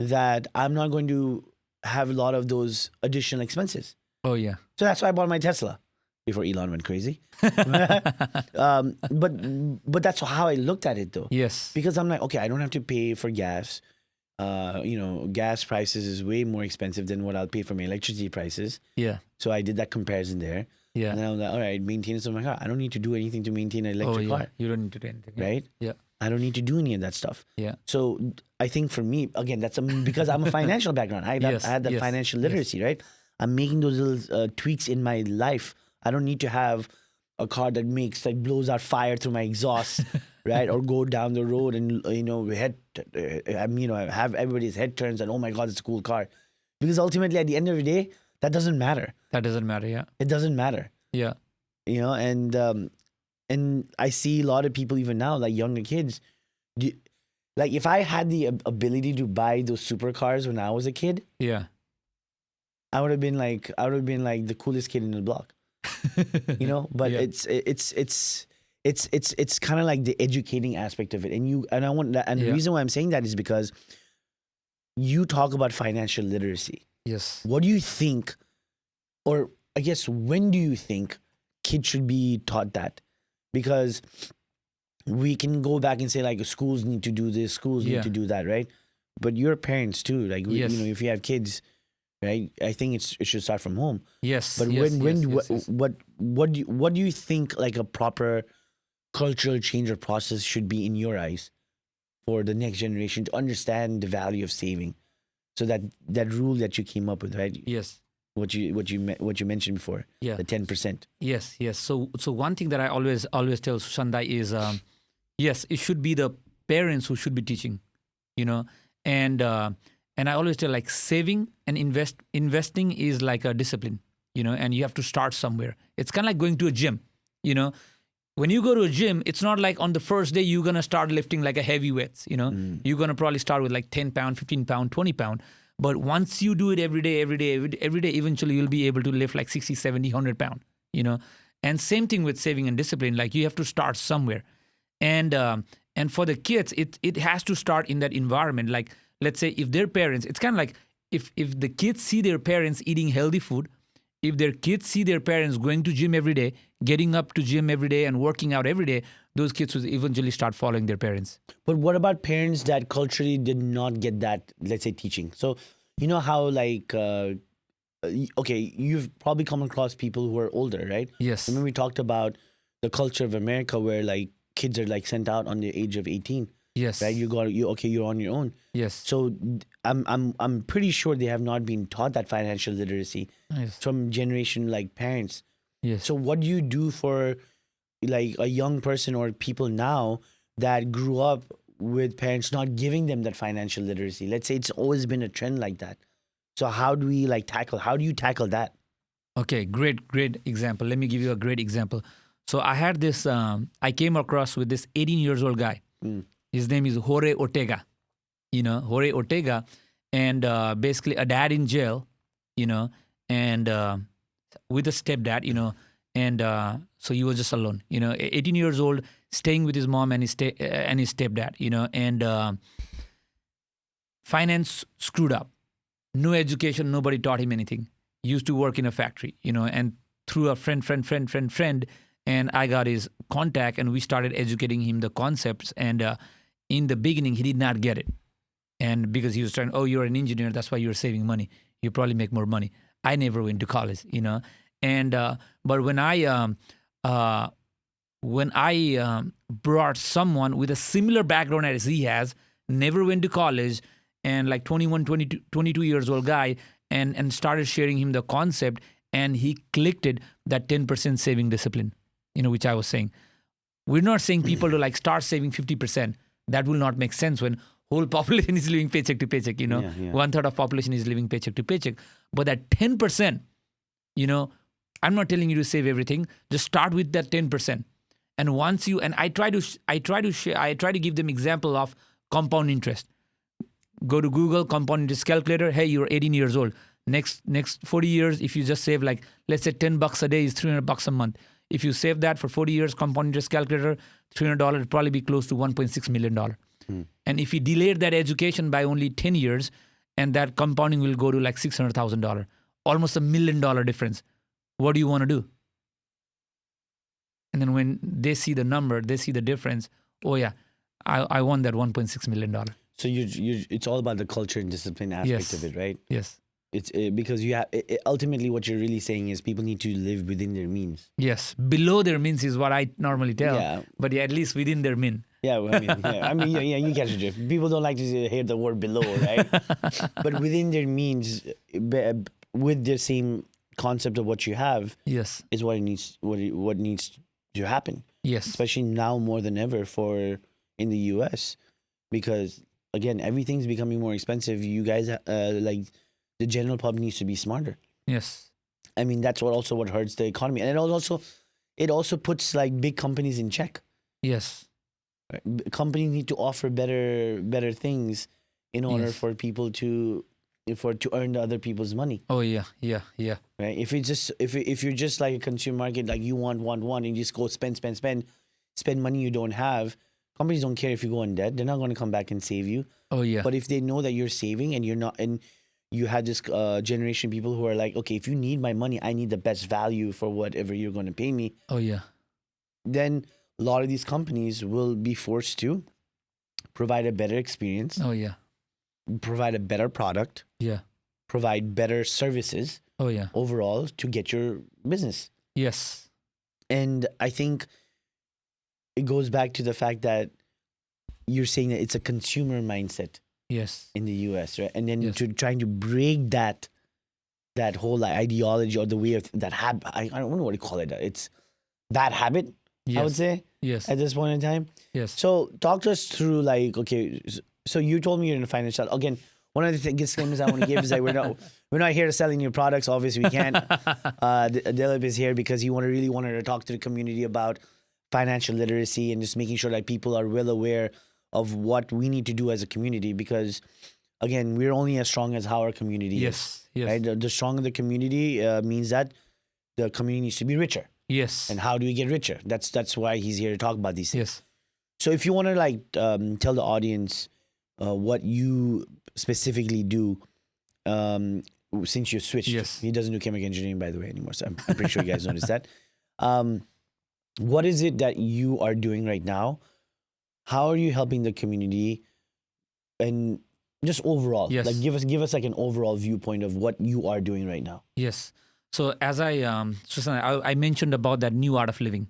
that I'm not going to have a lot of those additional expenses. Oh yeah. So that's why I bought my Tesla before Elon went crazy. But that's how I looked at it though. Yes. Because I'm like, okay, I don't have to pay for gas. Gas prices is way more expensive than what I'll pay for my electricity prices. Yeah. So I did that comparison there. Yeah. And then I was like, all right, maintenance of my car. I don't need to do anything to maintain an Oh electric yeah. car, You don't need to do anything. Yeah. right? Yeah. I don't need to do any of that stuff. Yeah. So I think for me, again, that's because I'm a financial background. I Yes, had that yes, financial literacy, right? I'm making those little tweaks in my life. I don't need to have a car that blows out fire through my exhaust, right? Or go down the road and have everybody's head turns and oh my god, it's a cool car. Because ultimately, at the end of the day, that doesn't matter. That doesn't matter. Yeah. It doesn't matter, Yeah. and I see a lot of people even now, like younger kids. Like if I had the ability to buy those supercars when I was a kid, Yeah. I would have been like the coolest kid in the block, But Yeah. it's kind of like the educating aspect of it, and I want that. And the Yeah. reason why I'm saying that is because you talk about financial literacy. Yes. What do you think, or I guess when do you think kids should be taught that? Because we can go back and say like schools need to do this, schools Yeah. need to do that, right? But you're parents too. Like Yes. if you have kids, right? I think it should start from home. Yes. But yes, when yes, yes. what do you think like a proper cultural change or process should be in your eyes for the next generation to understand the value of saving? So that rule that you came up with, right? Yes. What you mentioned before, Yeah. the 10%. Yes, yes. So one thing that I always tell Sushanda is, yes, it should be the parents who should be teaching, and I always tell like saving and investing is like a discipline, and you have to start somewhere. It's kind of like going to a gym, When you go to a gym, it's not like on the first day you're gonna start lifting like a heavy weights, You're gonna probably start with like 10 pound, 15 pound, 20 pound. But once you do it every day, eventually you'll be able to lift like 60, 70, 100 pound, And same thing with saving and discipline. Like you have to start somewhere. And for the kids, it has to start in that environment. Like, let's say if their parents, it's kind of like if the kids see their parents eating healthy food, if their kids see their parents going to gym every day, getting up to gym every day and working out every day, those kids will eventually start following their parents. But what about parents that culturally did not get that, let's say, teaching? So you know how like, okay, you've probably come across people who are older, right? Yes. Remember we talked about the culture of America where like kids are like sent out on the age of 18, Yes. right? You're on your own. Yes. So I'm pretty sure they have not been taught that financial literacy Yes. from generation like parents. Yes. So what do you do for like a young person or people now that grew up with parents not giving them that financial literacy? Let's say it's always been a trend like that. So how do you tackle that? Okay, great example. Let me give you a great example. So I had this, I came across with this 18 years old guy. His name is Jorge Ortega, Jorge Ortega, and basically a dad in jail, and with a stepdad, and so he was just alone, 18 years old, staying with his mom and his stepdad, and finance screwed up. No education, nobody taught him anything. He used to work in a factory, and through a friend, and I got his contact, and we started educating him the concepts. And in the beginning, he did not get it, and because he was trying, oh, you're an engineer, that's why you're saving money. You probably make more money. I never went to college, and but when I brought someone with a similar background as he has, never went to college, and like 21, 22 years old guy, and started sharing him the concept, and he clicked it, that 10% saving discipline, which I was saying. We're not saying people to like start saving 50%. That will not make sense when whole population is living paycheck to paycheck, Yeah. 1/3 of population is living paycheck to paycheck. But that 10%, I'm not telling you to save everything. Just start with that 10%. And once I try to give them example of compound interest. Go to Google, compound interest calculator. Hey, you're 18 years old. Next 40 years, if you just save like, let's say $10 a day is $300 a month. If you save that for 40 years, compound interest calculator, $300 would probably be close to $1.6 million. And if you delayed that education by only 10 years, and that compounding will go to like $600,000, almost $1 million difference. What do you want to do? And then when they see the number, they see the difference. Oh yeah, I want that $1.6 million. So it's all about the culture and discipline aspect of it, right? Yes. It's because you have ultimately what you're really saying is people need to live within their means. Yes. Below their means is what I normally tell. Yeah. But yeah, at least within their mean. Yeah, well, you catch the drift. People don't like to hear the word below, right? But within their means, with the same concept of what you have, Yes. is what needs to happen. Yes. Especially now more than ever in the U.S. because again everything's becoming more expensive. You guys like the general public needs to be smarter. Yes. I mean that's what hurts the economy, and it also puts like big companies in check. Yes. Right? Companies need to offer better things in order Yes. for people to earn the other people's money. Oh yeah. Right? If you're just like a consumer market, like you want, and you just go spend money you don't have. Companies don't care if you go in debt; they're not going to come back and save you. Oh yeah. But if they know that you're saving and you're not, and you had this generation of people who are like, okay, if you need my money, I need the best value for whatever you're going to pay me. Oh yeah. Then a lot of these companies will be forced to provide a better experience, Oh yeah. provide a better product, Yeah. provide better services Oh yeah. overall to get your business. Yes. And I think it goes back to the fact that you're saying that it's a consumer mindset Yes. in the US, right? And then Yes. to trying to break that whole like, ideology or the way of that habit. I don't know what to call it. It's that habit, Yes. I would say, Yes. at this point in time. Yes. So talk to us through like, okay, so you told me you're in a financial. Again, one of the disclaimers I want to give is that we're not here to selling your products. Obviously, we can't. Dilip is here because he really wanted to talk to the community about financial literacy and just making sure that people are well aware of what we need to do as a community. Because again, we're only as strong as how our community is. Yes. Yes. Right? The stronger the community means that the community needs to be richer. Yes. And how do we get richer? That's why he's here to talk about these things. Yes. So if you want to like tell the audience what you specifically do, since you switched, Yes. he doesn't do chemical engineering by the way anymore. So I'm pretty sure you guys noticed that. What is it that you are doing right now? How are you helping the community, and just overall? Yes. Like give us like an overall viewpoint of what you are doing right now. Yes. So as Susan, I mentioned about that new art of living.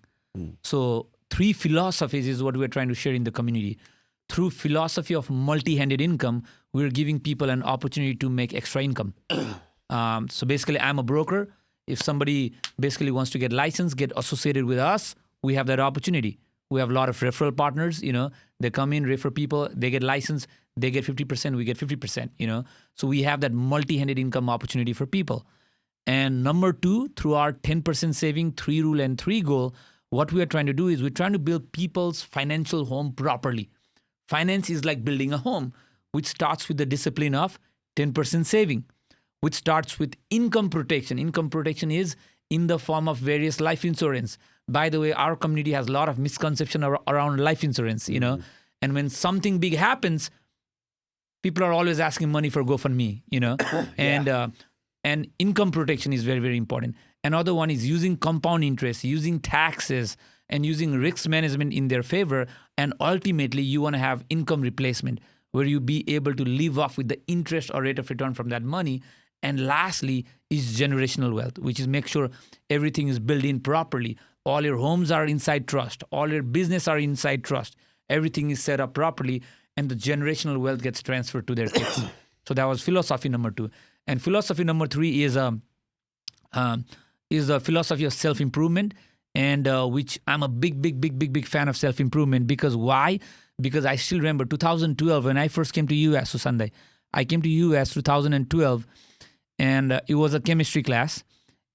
So 3 philosophies is what we're trying to share in the community. Through philosophy of multi-handed income, we're giving people an opportunity to make extra income. So basically, I'm a broker. If somebody basically wants to get licensed, get associated with us, we have that opportunity. We have a lot of referral partners, they come in, refer people, they get licensed, they get 50%, we get 50%, So we have that multi-handed income opportunity for people. And number 2, through our 10% saving, 3 rule and 3 goal, what we are trying to do is we're trying to build people's financial home properly. Finance is like building a home, which starts with the discipline of 10% saving, which starts with income protection. Income protection is in the form of various life insurance. By the way, our community has a lot of misconception around life insurance, and when something big happens, people are always asking money for GoFundMe, and income protection is very, very important. Another one is using compound interest, using taxes, and using risk management in their favor. And ultimately, you want to have income replacement where you be able to live off with the interest or rate of return from that money. And lastly is generational wealth, which is make sure everything is built in properly. All your homes are inside trust. All your business are inside trust. Everything is set up properly, and the generational wealth gets transferred to their kids. So that was philosophy number 2. And philosophy number 3 is a philosophy of self-improvement, and which I'm a big fan of self-improvement. Because why? Because I still remember 2012 when I first came to US, Susanday. I came to US 2012, and it was a chemistry class,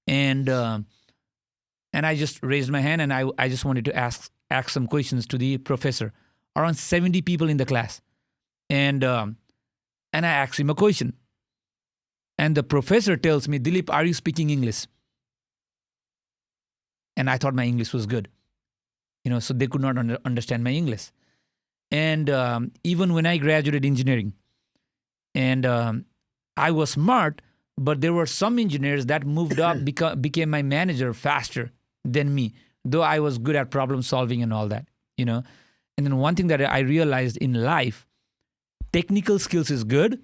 and I just raised my hand, and I just wanted to ask some questions to the professor. Around 70 people in the class, and And I asked him a question. And the professor tells me, Dilip, are you speaking English? And I thought my English was good. So they could not understand my English. And even when I graduated engineering, and I was smart, but there were some engineers that moved up, became my manager faster than me, though I was good at problem solving and all that. And then one thing that I realized in life, technical skills is good,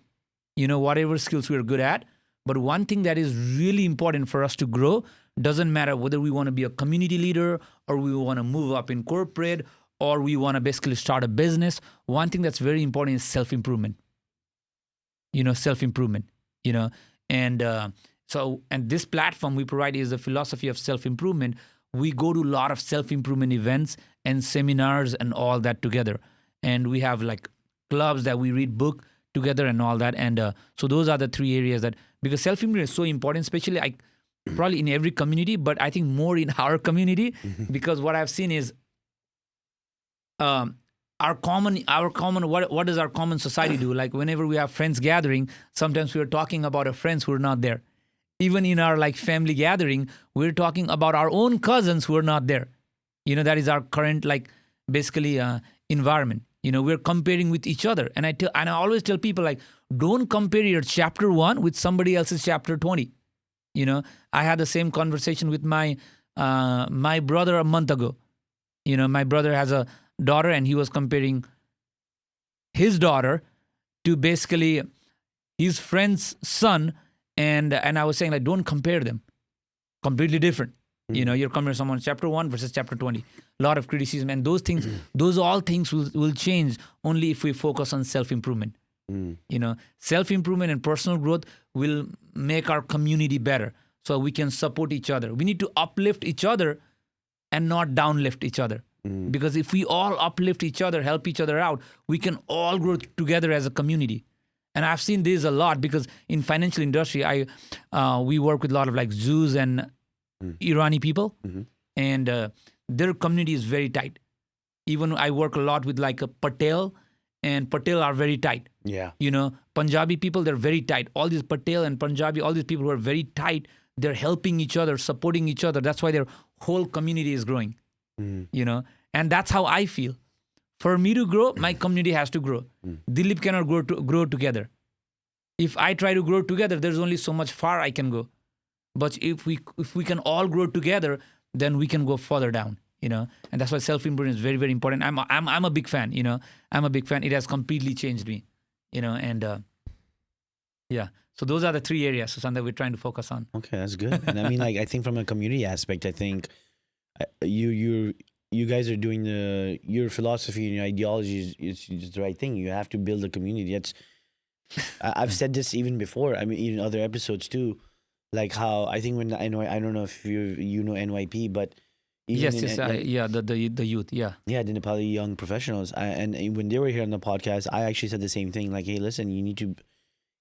whatever skills we're good at. But one thing that is really important for us to grow, doesn't matter whether we want to be a community leader or we want to move up in corporate or we want to basically start a business. One thing that's very important is self-improvement. Self-improvement, and this platform we provide is a philosophy of self-improvement. We go to a lot of self-improvement events and seminars and all that together. And we have like clubs that we read book together and all that. And so those are the three areas because self-improvement is so important, especially probably in every community, but I think more in our community, because what I've seen is our common what does our common society do? Like whenever we have friends gathering, sometimes we're talking about our friends who are not there. Even in our like family gathering, we're talking about our own cousins who are not there. That is our current like basically environment. We're comparing with each other. And I always tell people, like, don't compare your chapter 1 with somebody else's chapter 20. I had the same conversation with my brother a month ago. My brother has a daughter and he was comparing his daughter to basically his friend's son. And I was saying, like, don't compare them. Completely different. You're comparing someone chapter 1 versus chapter 20. A lot of criticism. And those things, all things will change only if we focus on self-improvement. Self-improvement and personal growth will make our community better so we can support each other. We need to uplift each other and not downlift each other. Because if we all uplift each other, help each other out, we can all grow together as a community. And I've seen this a lot because in financial industry, we work with a lot of like Jews and Irani people, and their community is very tight. Even I work a lot with like a Patel, and Patel are very tight. Yeah. Punjabi people, they're very tight. All these Patel and Punjabi, all these people who are very tight, they're helping each other, supporting each other. That's why their whole community is growing. And that's how I feel. For me to grow, my community has to grow. Dilip cannot grow together. If I try to grow together, there's only so much far I can go. But if we can all grow together, then we can go further down. And that's why self-improvement is very, very important. I'm a big fan. I'm a big fan. It has completely changed me. And yeah. So those are the three areas, Susan, that we're trying to focus on. Okay, that's good. And I mean, like, I think from a community aspect, I think you guys are doing your philosophy and your ideology is the right thing. You have to build a community. I've said this even before. I mean, even other episodes too. Like how I think when I don't know if you know NYP, but even the youth, the Nepali young professionals, and when they were here on the podcast, I actually said the same thing. Like, hey, listen, you need to.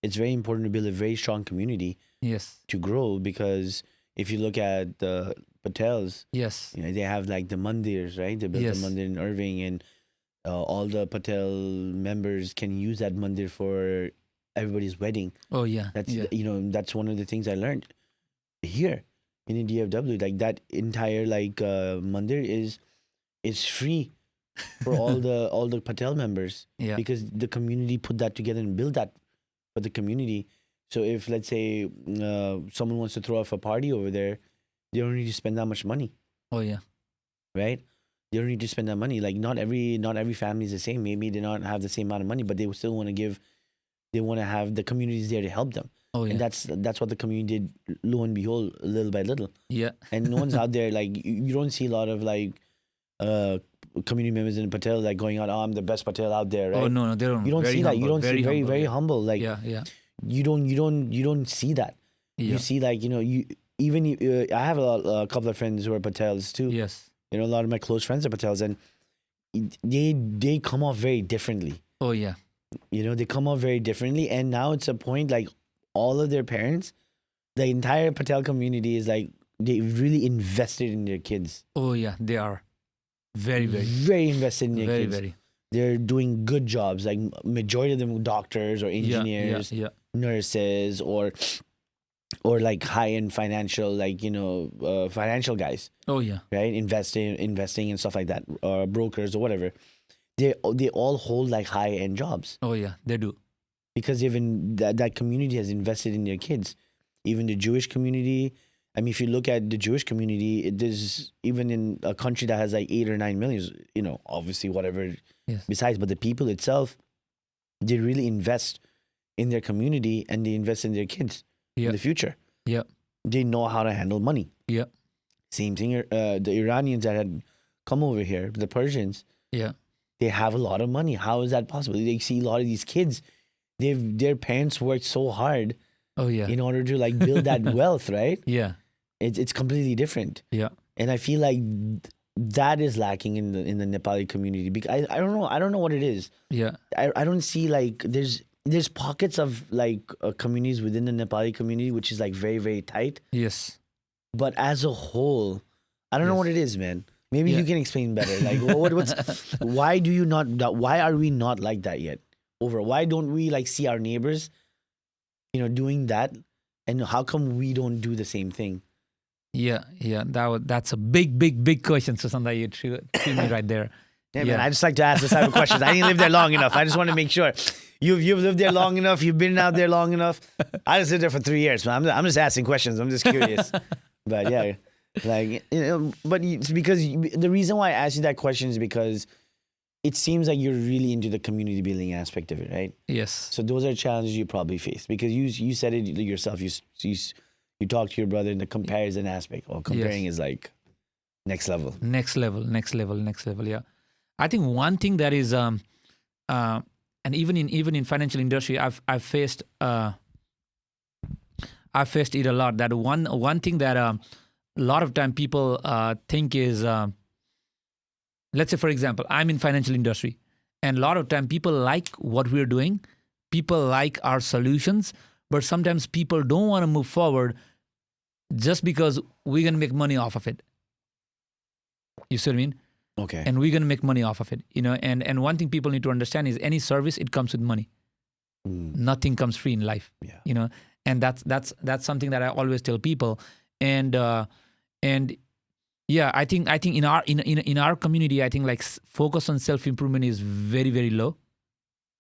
It's very important to build a very strong community. Yes. To grow, because if you look at the Patels, yes, they have like the mandirs, right? They built a mandir in Irving, and all the Patel members can use that mandir for everybody's wedding. Oh yeah, that's one of the things I learned here in DFW. Like that entire mandir is free for all the Patel members. Yeah. Because the community put that together and built that for the community. So if, let's say, someone wants to throw off a party over there, they don't need to spend that much money. Oh yeah. Right? They don't need to spend that money. Like not every family is the same. Maybe they don't have the same amount of money, but they still want to give. They want to have the communities there to help them. Oh yeah. And that's what the community did, lo and behold, little by little. Yeah. And no one's out there, like, you don't see a lot of community members in Patel like going out, oh, I'm the best Patel out there, right? Oh no, they don't. You don't see that. You don't see very, humble, very humble. Like, yeah. You don't see that. Yeah. You see, like, I have a couple of friends who are Patels too. Yes. A lot of my close friends are Patels, and they come off very differently. Oh yeah. They come off very differently, and now it's a point like all of their parents, the entire Patel community is like they really invested in their kids. Oh yeah, they are very, very, very invested in their very, kids. very. they're doing good jobs. Like majority of them, doctors or engineers, nurses, or like high end financial, like financial guys. Oh yeah. Right, investing and stuff like that, or brokers or whatever. They all hold like high end jobs Oh yeah, they do. because even that community has invested in their kids. Even the Jewish community. I mean, if you look at the Jewish community, there's even in a country that has like 8 or 9 million, obviously whatever Yes. besides, but the people itself, they really invest in their community and they invest in their kids in the future. Yeah. They know how to handle money. Yeah. Same thing. The Iranians that had come over here, the Persians, Yeah. they have a lot of money. How is that possible? They see a lot of these kids. Their parents worked so hard Oh yeah. in order to like build that wealth, right? Yeah. It's completely different. Yeah. And I feel like that is lacking in the Nepali community because I don't know. I don't know what it is. Yeah. I don't see like there's pockets of like communities within the Nepali community which is like very, very tight. Yes. But as a whole, I don't know what it is, man. Maybe Yeah. you can explain better. Like why do you not? Why are we not like that yet? Why don't we like see our neighbors, doing that, and how come we don't do the same thing? Yeah. Yeah. That's a big question, Susanda. You threw me right there. Yeah, man. I just like to ask this type of questions. I didn't live there long enough. I just want to make sure you've lived there long enough. You've been out there long enough. I just lived there for 3 years, man. I'm just asking questions. I'm just curious. But yeah, like but it's because the reason why I asked you that question is because it seems like you're really into the community building aspect of it, right? Yes. So those are challenges you probably face because you said it yourself. You talked to your brother in the comparison aspect. Or comparing is like next level. Next level. Yeah. I think one thing that is and even in financial industry, I've faced it a lot. That one thing that a lot of time people think is, let's say for example, I'm in financial industry, and a lot of time people like what we're doing, people like our solutions, but sometimes people don't want to move forward just because we're gonna make money off of it. You see what I mean? Okay. And we're gonna make money off of it, And one thing people need to understand is any service, it comes with money. Nothing comes free in life. Yeah. And that's something that I always tell people. And yeah, I think in our community, I think like focus on self improvement is very, very low.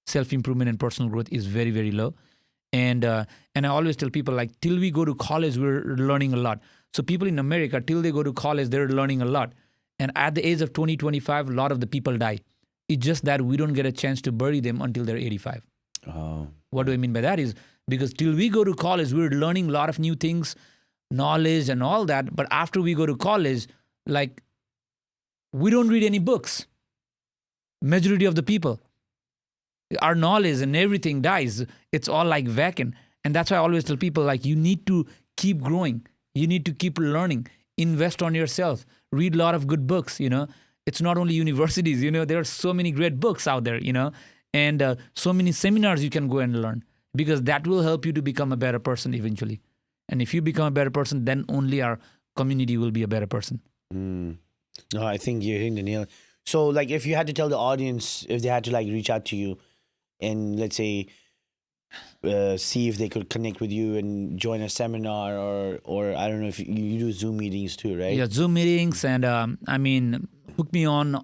Self improvement and personal growth is very, very low. And I always tell people like till we go to college, we're learning a lot. So people in America, till they go to college, they're learning a lot. And at the age of 20, 25, a lot of the people die. It's just that we don't get a chance to bury them until they're 85. Oh. What do I mean by that is because till we go to college, we're learning a lot of new things, knowledge and all that. But after we go to college, like we don't read any books. Majority of the people, our knowledge and everything dies. It's all like vacant. And that's why I always tell people like you need to keep growing. You need to keep learning. Invest on yourself. Read a lot of good books, It's not only universities, there are so many great books out there, and so many seminars you can go and learn because that will help you to become a better person eventually. And if you become a better person, then only our community will be a better person. No, I think you're hitting the nail. So like if you had to tell the audience, if they had to like reach out to you and let's say see if they could connect with you and join a seminar or I don't know if you do Zoom meetings too, right? Yeah, Zoom meetings and hook me on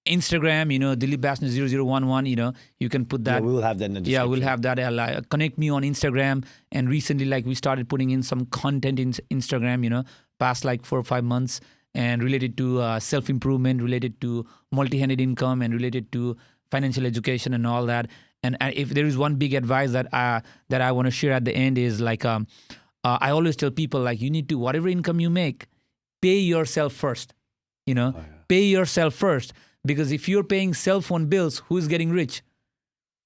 Instagram, Dilip Basne 0011, you can put that. Yeah, we will have that in the description. Yeah, we'll have that. Connect me on Instagram. And recently, like we started putting in some content in Instagram, past like 4 or 5 months and related to self-improvement, related to multi-handed income and related to financial education and all that. And if there is one big advice that I want to share at the end is like, I always tell people like you need to, whatever income you make, pay yourself first, pay yourself first. Because if you're paying cell phone bills, who's getting rich?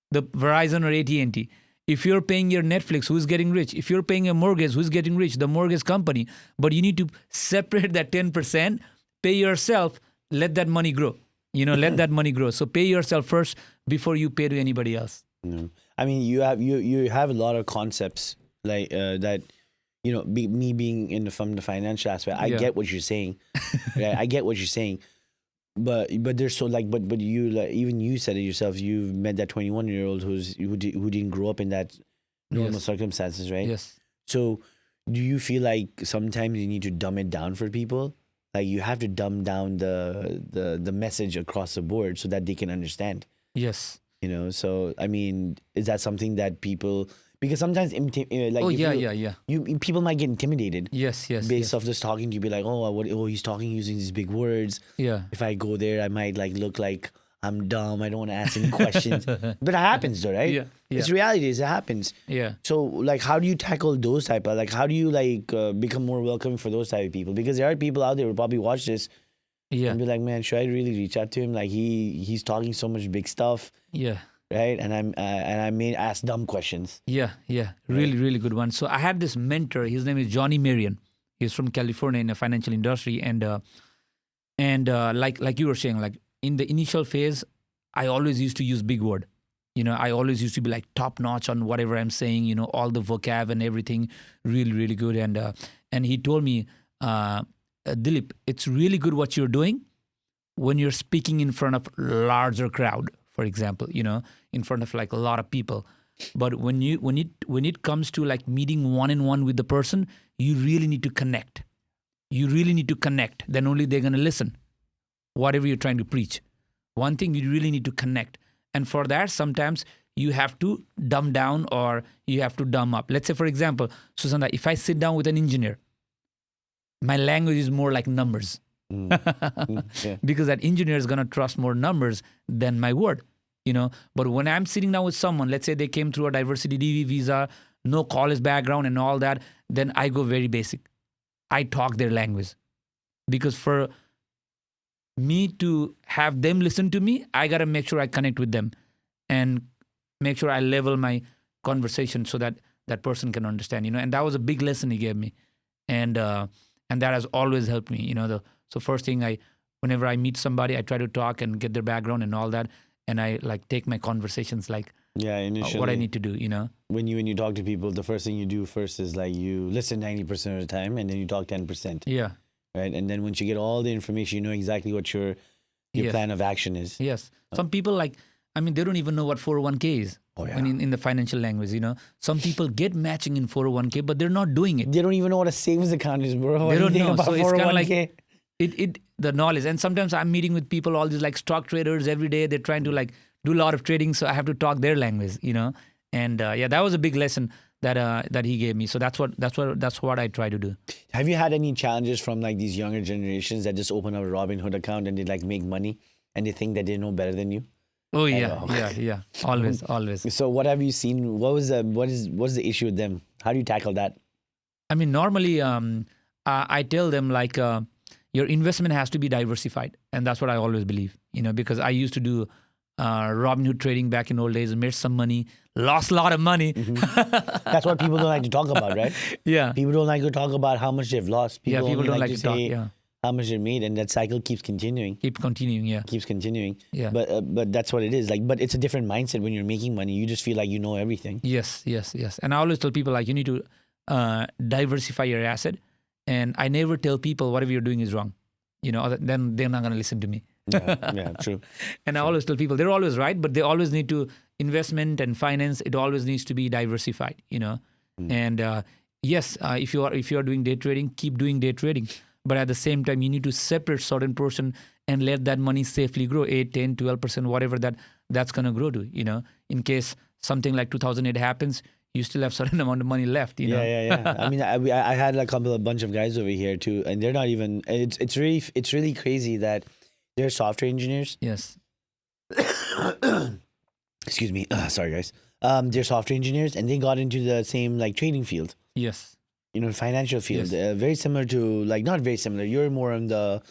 The Verizon or AT&T. If you're paying your Netflix, who's getting rich? If you're paying a mortgage, who's getting rich? The mortgage company. But you need to separate that 10%, pay yourself, let that money grow. Let that money grow. So pay yourself first before you pay to anybody else. No. I mean, you have a lot of concepts like that. Me being from the financial aspect, I get what you're saying. Right? I get what you're saying. but they're so like but you like even you said it yourself. You've met that 21-year-old who didn't grow up in that normal Yes. circumstances, right? Yes. So do you feel like sometimes you need to dumb it down for people? Like you have to dumb down the message across the board so that they can understand. Yes. You know, so I mean, is that something that people, because sometimes like Oh if yeah, you, yeah, yeah. you people might get intimidated Yes, yes, based yes. off just talking to you, be like, he's talking using these big words. Yeah. If I go there, I might like look like I'm dumb. I don't want to ask any questions. But it happens though, right? Yeah, yeah. It's reality. It happens. Yeah. So like, how do you tackle those type of, like, how do you like become more welcoming for those type of people? Because there are people out there who probably watch this Yeah. and be like, man, should I really reach out to him? Like he's talking so much big stuff, Yeah. right? And I may ask dumb questions. Yeah, yeah, really, really good one. So I had this mentor. His name is Johnny Marion. He's from California in the financial industry, and like you were saying, like in the initial phase, I always used to use big word. You know, I always used to be like top notch on whatever I'm saying. You know, all the vocab and everything, really, really good. And he told me, Dilip, it's really good what you're doing when you're speaking in front of larger crowd, for example, you know, in front of like a lot of people. But when it comes to like meeting one-on-one with the person, you really need to connect. You really need to connect. Then only they're gonna listen. Whatever you're trying to preach. One thing, you really need to connect. And for that, sometimes you have to dumb down or you have to dumb up. Let's say, for example, Susanna, if I sit down with an engineer, my language is more like numbers. Yeah. Because that engineer is going to trust more numbers than my word, you know. But when I'm sitting down with someone, let's say they came through a diversity DV visa, no college background and all that, then I go very basic. I talk their language. Because for me to have them listen to me, I got to make sure I connect with them and make sure I level my conversation so that that person can understand, you know. And that was a big lesson he gave me. And that has always helped me, you know. So first thing, whenever I meet somebody, I try to talk and get their background and all that. And I like take my conversations like Initially, what I need to do, you know. when you talk to people, the first thing you do first is like you listen 90% of the time, and then you talk 10%, Yeah. right? And then once you get all the information, you know exactly what your Yes. plan of action is. Yes. Some people they don't even know what 401k is. Oh, yeah. When in the financial language, you know. Some people get matching in 401k, but they're not doing it. They don't even know what a savings account is, bro. What They do you don't think know. about So it's kind of 401k? like the knowledge. And sometimes I'm meeting with people, all these like stock traders every day. They're trying to like do a lot of trading, so I have to talk their language, you know. And that was a big lesson that he gave me. So that's what I try to do. Have you had any challenges from like these younger generations that just open up a Robinhood account and they like make money and they think that they know better than you? Oh yeah, know. yeah. Always. So what have you seen? What's the issue with them? How do you tackle that? I mean, normally I tell them like your investment has to be diversified, and that's what I always believe. You know, because I used to do Robinhood trading back in old days, made some money, lost a lot of money. That's what people don't like to talk about, right? Yeah, People don't like to talk about how much they've lost. people only don't like to talk. say Yeah, how much they made, and that cycle keeps continuing. keep continuing. Yeah, Keeps continuing. Yeah. But that's what it is. Like, but it's a different mindset when you're making money. You just feel like you know everything. yes. And I always tell people like you need to diversify your asset, and I never tell people whatever you're doing is wrong. You know, then they're not going to listen to me. Yeah, true. And I always tell people they're always right, but they always need to investment and finance. It always needs to be diversified, you know. And yes, if you are doing day trading, keep doing day trading. But at the same time, you need to separate certain portion and let that money safely grow 8, 10, 12%, whatever that's going to grow to, you know. In case something like 2008 happens, you still have certain amount of money left, you know. Yeah. I mean, I had a bunch of guys over here too, and they're not even. It's really crazy that they're software engineers. Yes. Excuse me. Sorry, guys. They're software engineers, and they got into the same like trading field. Yes. You know, financial field. Yes. Very similar to like not very similar. You're more on the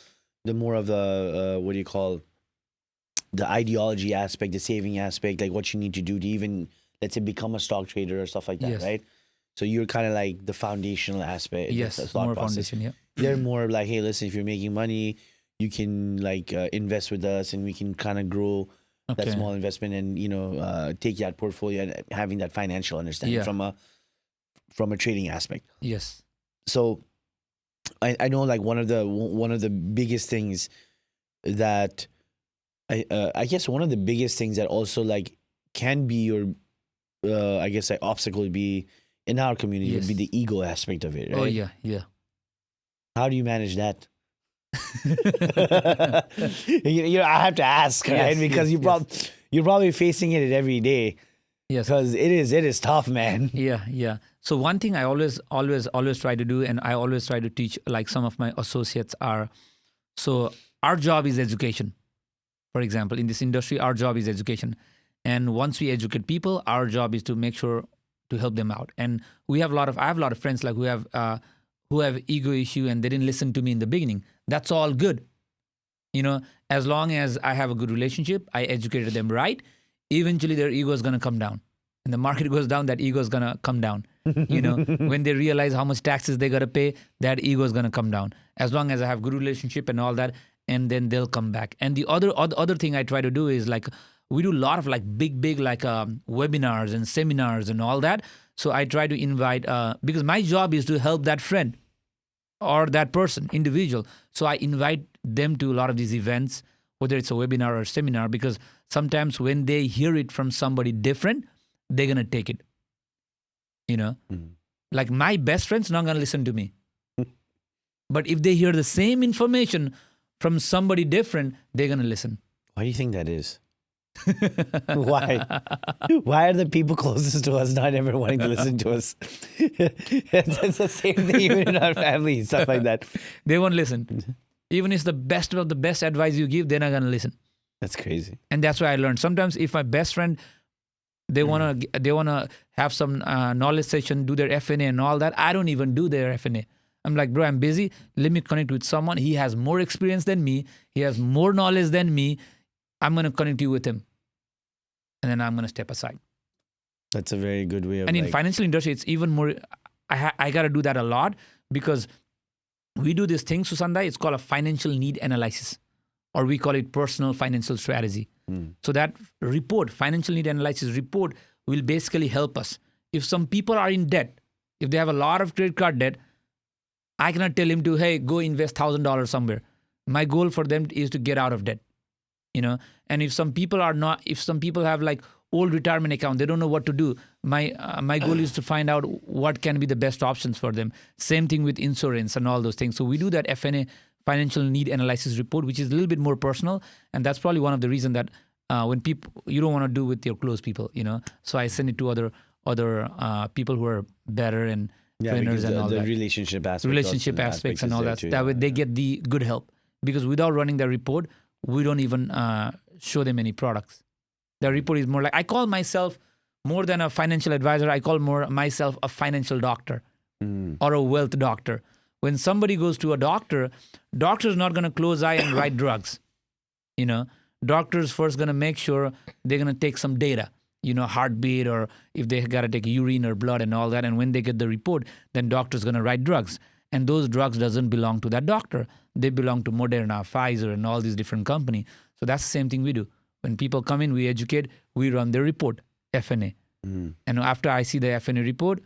more of the what do you call the ideology aspect, the saving aspect, like what you need to do to even let's say become a stock trader or stuff like that, Yes. right? So you're kind of like the foundational aspect. Yes. the thought More process. foundation. Yeah. They're more like, hey, listen, if you're making money, you can like invest with us, and we can kind of grow that Okay. small investment, and you know, take that portfolio and having that financial understanding Yeah. from a trading aspect. Yes. So I know like one of the biggest things that I guess one of the biggest things that also like can be your I guess like obstacle would be in our community would be Yes. the ego aspect of it, right? Oh yeah, yeah. How do you manage that? I have to ask, right? Yes, Because yes, you're probably facing it every day. Yes. Because it is tough, man. Yeah, yeah. So one thing I always try to do, and I always try to teach, like some of my associates are. So our job is education. For example, in this industry, our job is education, and once we educate people, our job is to make sure to help them out. And I have a lot of friends like who have ego issue and they didn't listen to me in the beginning. That's all good. As long as I have a good relationship, I educated them right, eventually their ego is going to come down. And the market goes down, that ego is going to come down. When they realize how much taxes they got to pay, that ego is going to come down. As long as I have good relationship and all that, and then they'll come back. And the other thing I try to do is like, we do a lot of like big like webinars and seminars and all that. So I try to invite, because my job is to help that friend or that person, individual. So I invite them to a lot of these events, whether it's a webinar or seminar, because sometimes when they hear it from somebody different, they're going to take it. Like my best friend's not going to listen to me. But if they hear the same information from somebody different, they're going to listen. Why do you think that is? Why? Why are the people closest to us not ever wanting to listen to us? It's the same thing even in our family, stuff like that. They won't listen. Even if it's the best of the best advice you give, they're not going to listen. That's crazy. And that's why I learned. Sometimes if my best friend, they wanna have some knowledge session, do their FNA and all that, I don't even do their FNA. I'm like, bro, I'm busy. Let me connect with someone. He has more experience than me. He has more knowledge than me. I'm going to connect you with him. And then I'm going to step aside. That's a very good way of And in financial industry, it's even more, I got to do that a lot because we do this thing, Susanda, it's called a financial need analysis, or we call it personal financial strategy. So that report, financial need analysis report, will basically help us. If some people are in debt, if they have a lot of credit card debt, I cannot tell him to, hey, go invest $1,000 somewhere. My goal for them is to get out of debt. And if some people have like old retirement account, they don't know what to do. My goal is to find out what can be the best options for them. Same thing with insurance and all those things. So we do that FNA, financial need analysis report, which is a little bit more personal, and that's probably one of the reasons that when people, you don't want to do with your close people, So I send it to other people who are better and trainers and all the that. Relationship Aspects and all that. Too, that way they get the good help, because without running the report, we don't even show them any products. The report is more like, I call myself more than a financial advisor. I call myself a financial doctor or a wealth doctor. When somebody goes to a doctor is not going to close eye and write drugs. Doctors first going to make sure they're going to take some data, heartbeat, or if they got to take urine or blood and all that. And when they get the report, then doctor's going to write drugs. And those drugs doesn't belong to that doctor. They belong to Moderna, Pfizer, and all these different companies. So that's the same thing we do. When people come in, we educate, we run their report, FNA. And after I see the FNA report,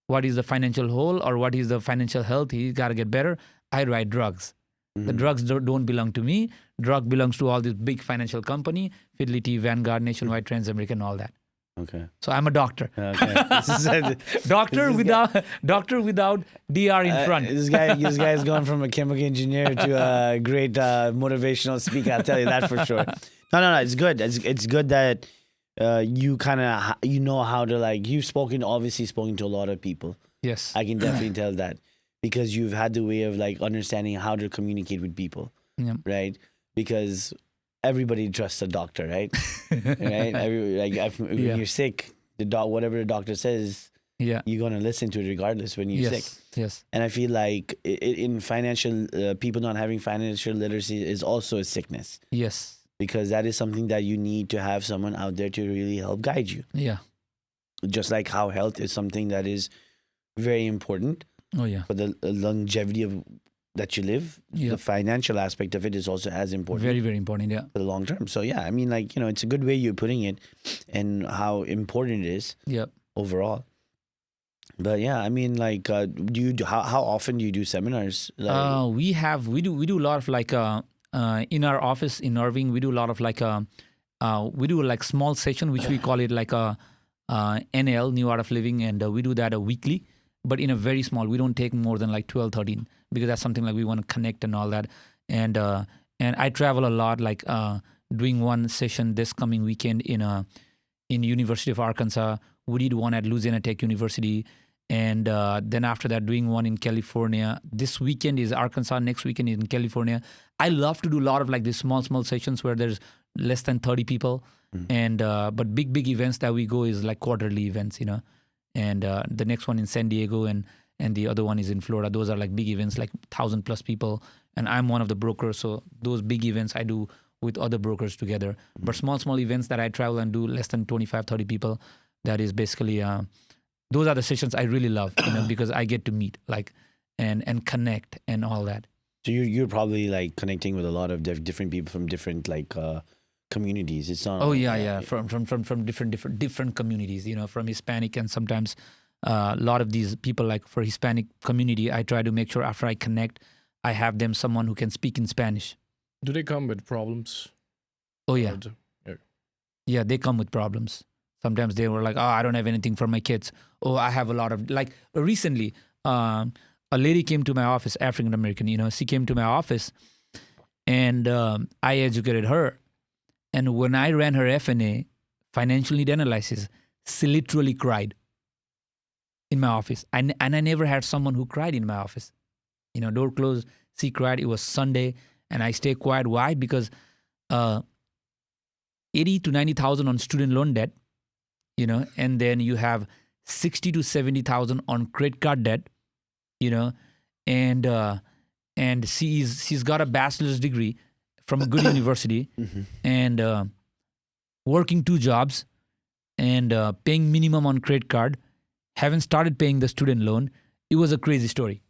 what is the financial hole or what is the financial health, he got to get better, I write drugs. The drugs don't belong to me. Drug belongs to all these big financial company, Fidelity, Vanguard, Nationwide, Transamerican, all that. Okay. So I'm a doctor. Okay. Doctor without DR in front. This guy is going from a chemical engineer to a great motivational speaker. I'll tell you that for sure. No. It's good. It's good that you kind of how to, like, you've obviously spoken to a lot of people. Yes. I can definitely tell that, because you've had the way of like understanding how to communicate with people, right? Because everybody trusts a doctor, right? Right? When you're sick, whatever the doctor says, you're gonna listen to it regardless when you're sick. Yes. And I feel like in financial, people not having financial literacy is also a sickness. Yes. Because that is something that you need to have someone out there to really help guide you. Yeah. Just like how health is something that is very important. Oh yeah. For the longevity of that you live, the financial aspect of it is also as important. Very, very important. Yeah. For the long term. So yeah, I mean, like, it's a good way you're putting it, and how important it is. Overall. But yeah, I mean, like, how often do you do seminars? Like, we do a lot of like in our office in Irving, we do a lot of like we do like small session, which we call it like a NL, New Art of Living, and we do that a weekly, but in a very small. We don't take more than like 12, 13, because that's something like we want to connect and all that. And I travel a lot, like doing one session this coming weekend in University of Arkansas. We did one at Louisiana Tech University. And then after that, doing one in California. This weekend is Arkansas. Next weekend is in California. I love to do a lot of like these small sessions where there's less than 30 people. And but big events that we go is like quarterly events, And the next one in San Diego and the other one is in Florida. Those are like big events, like 1,000+ people. And I'm one of the brokers, so those big events I do with other brokers together. But small events that I travel and do less than 25, 30 people. That is basically. Those are the sessions I really love, because I get to meet like and connect and all that. So you're probably like connecting with a lot of different people from different like communities. It's not. Oh yeah. From different communities, from Hispanic, and sometimes a lot of these people, like for Hispanic community, I try to make sure after I connect, I have them someone who can speak in Spanish. Do they come with problems? Oh yeah. Yeah. Yeah, they come with problems. Sometimes they were like, oh, I don't have anything for my kids. Oh, I have a lot of, like recently, a lady came to my office, African American, she came to my office and I educated her. And when I ran her FNA, financial need analysis, she literally cried in my office. And I never had someone who cried in my office. Door closed, she cried. It was Sunday and I stayed quiet. Why? Because 80 to 90,000 on student loan debt. And then you have 60 to 70,000 on credit card debt, and she's got a bachelor's degree from a good university, and working 2 jobs, and paying minimum on credit card, haven't started paying the student loan. It was a crazy story,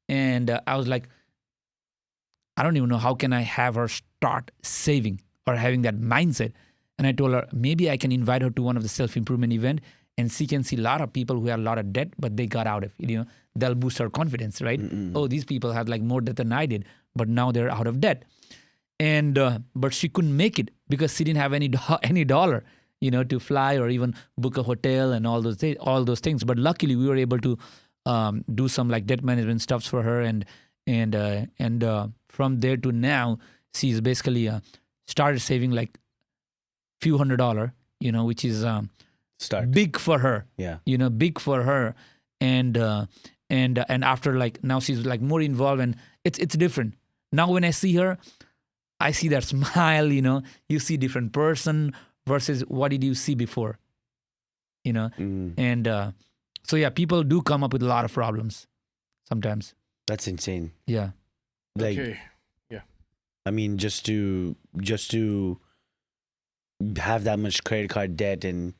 and I was like, I don't even know how can I have her start saving or having that mindset. And I told her, maybe I can invite her to one of the self-improvement event and she can see a lot of people who have a lot of debt, but they got out of it. They'll boost her confidence, right? Oh, these people have like more debt than I did, but now they're out of debt. And but she couldn't make it because she didn't have any dollar, to fly or even book a hotel and all those things. But luckily, we were able to do some like debt management stuffs for her, and from there to now, she's basically started saving like few $100, which is big for her. Yeah. Big for her, and after like now she's like more involved, and it's different. Now when I see her, I see that smile. You see different person versus what did you see before. And so yeah, people do come up with a lot of problems sometimes. That's insane. Yeah. Like, Okay. Yeah. I mean, just to have that much credit card debt and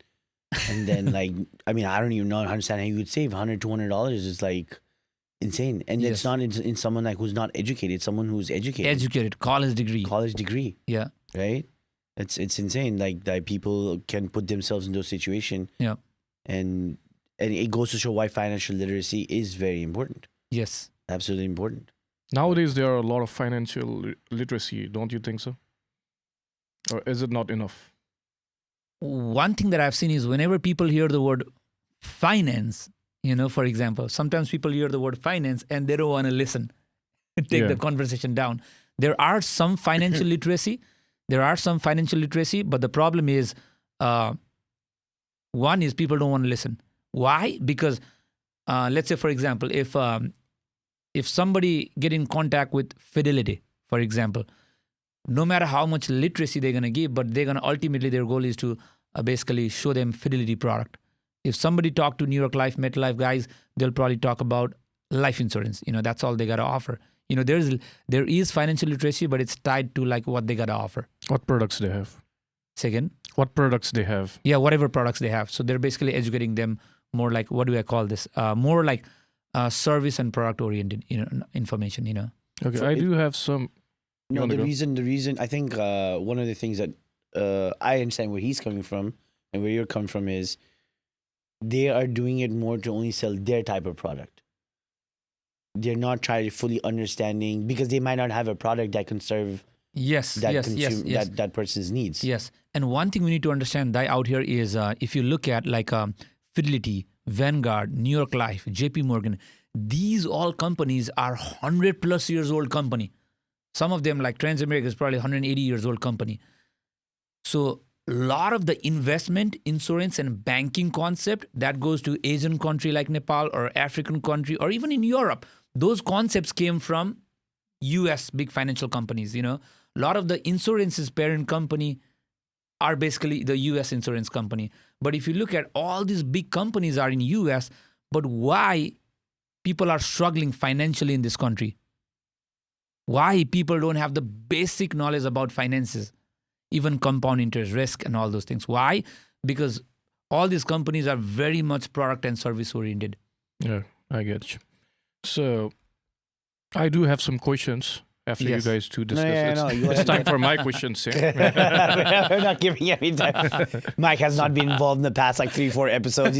then like, I mean, I don't even understand how you would save $100-$200 is like insane. And Yes. it's not in someone like who's not educated, someone who's educated. College degree. Yeah. Yeah. Right? It's insane. Like that people can put themselves in those situations. Yeah. And it goes to show why financial literacy is very important. Yes. Absolutely important. Nowadays, there are a lot of financial literacy. Don't you think so? Or is it not enough? One thing that I've seen is whenever people hear the word finance, for example, sometimes people hear the word finance and they don't want to listen, take Yeah. the conversation down. There are some financial literacy. But the problem is, one is people don't want to listen. Why? Because let's say, for example, if somebody get in contact with Fidelity, for example, no matter how much literacy they're going to give, but they're going to ultimately, their goal is to basically show them Fidelity product. If somebody talk to New York Life, MetLife guys, they'll probably talk about life insurance. That's all they got to offer. There is financial literacy, but it's tied to like what they got to offer. What products they have? Second, What products they have? yeah, whatever products they have. So they're basically educating them more like, what do I call this? More like service and product oriented, information. Okay, So I it- do have some. You No, wanna the go? reason I think one of the things that I understand where he's coming from and where you're coming from is they are doing it more to only sell their type of product. they're not trying to fully understanding because they might not have a product that can serve Yes, that yes, yes, yes. that person's needs. Yes, and one thing we need to understand that out here is if you look at like Fidelity, Vanguard, New York Life, J.P. Morgan, these all companies are 100+ years old company. Some of them like Transamerica is probably 180 years old company. So a lot of the investment, insurance, and banking concept that goes to Asian country like Nepal or African country or even in Europe, those concepts came from U.S. big financial companies. A lot of the insurance's parent company are basically the U.S. insurance company. But if you look at all these big companies are in U.S., but why people are struggling financially in this country? Why people don't have the basic knowledge about finances, even compound interest, risk, and all those things? Why? Because all these companies are very much product and service oriented. Yeah, I get you. So I do have some questions after Yes. you guys to discuss. No, you It's time for my questions. Yeah. We're not giving any time. Mike has not been involved in the past like 3-4 episodes.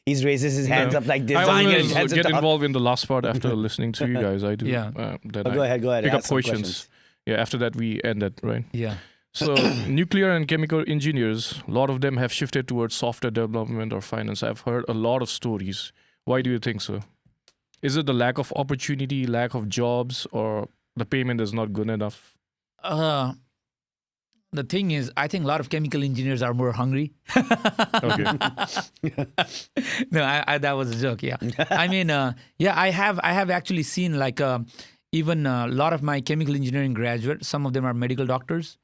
He's raises his hands No. up like this. I doesn't always chance to get talk. involved in the last part after listening to you guys. I do. Yeah. Then Oh, go ahead. pick up Ask some questions. Yeah, after that we end it, right? Yeah. So nuclear and chemical engineers, a lot of them have shifted towards software development or finance. I've heard a lot of stories. Why do you think so? Is it the lack of opportunity, lack of jobs, or the payment is not good enough? The thing is, I think a lot of chemical engineers are more hungry. Okay. No, I that was a joke. Yeah, I mean, I have actually seen like even a lot of my chemical engineering graduates. Some of them are medical doctors,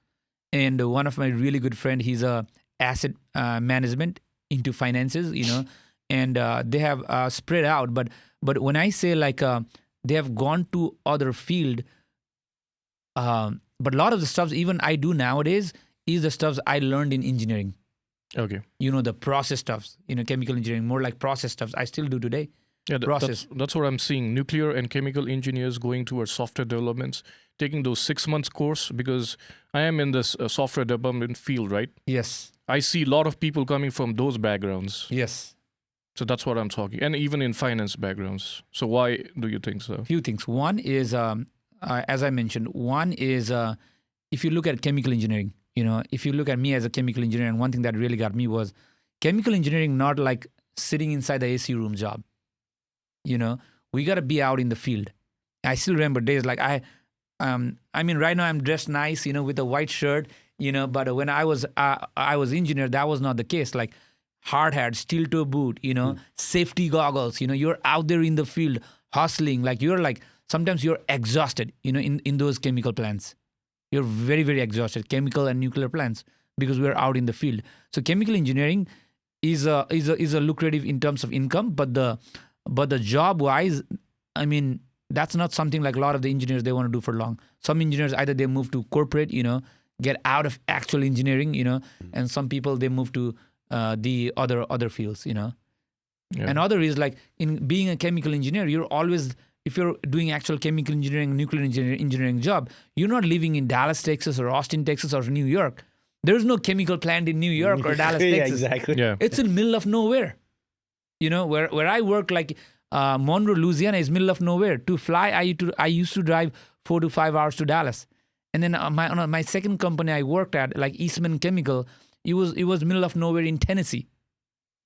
and one of my really good friend, he's a asset management into finances. And they have spread out. But when I say like they have gone to other field. But a lot of the stuff even I do nowadays is the stuff I learned in engineering. Okay. The process stuffs, chemical engineering, more like process stuffs I still do today. Yeah, Process. that's what I'm seeing. Nuclear and chemical engineers going towards software developments, taking those 6 months course because I am in this software development field, right? Yes. I see a lot of people coming from those backgrounds. Yes. So that's what I'm talking. And even in finance backgrounds. So why do you think so? Few things. One is, as I mentioned, if you look at chemical engineering, if you look at me as a chemical engineer, and one thing that really got me was chemical engineering, not like sitting inside the AC room job. We got to be out in the field. I still remember days like I mean, right now I'm dressed nice, with a white shirt, but when I was engineer, that was not the case. Like hard hat, steel toe boot, safety goggles, you're out there in the field hustling. Like sometimes you're exhausted, in those chemical plants. You're very, very exhausted, chemical and nuclear plants, because we're out in the field. So chemical engineering is a lucrative in terms of income, but the job wise, I mean, that's not something like a lot of the engineers they want to do for long. Some engineers either they move to corporate, get out of actual engineering, and some people they move to the other fields, Yeah. And other is like in being a chemical engineer, you're always, if you're doing actual chemical engineering, nuclear engineering job, you're not living in Dallas, Texas, or Austin, Texas, or New York. There's no chemical plant in New York or Dallas, Yeah, Texas. exactly. Yeah. It's in middle of nowhere. Where I work, like Monroe, Louisiana is middle of nowhere. To fly, I used to drive 4 to 5 hours to Dallas. And then on my second company I worked at, like Eastman Chemical, it was middle of nowhere in Tennessee.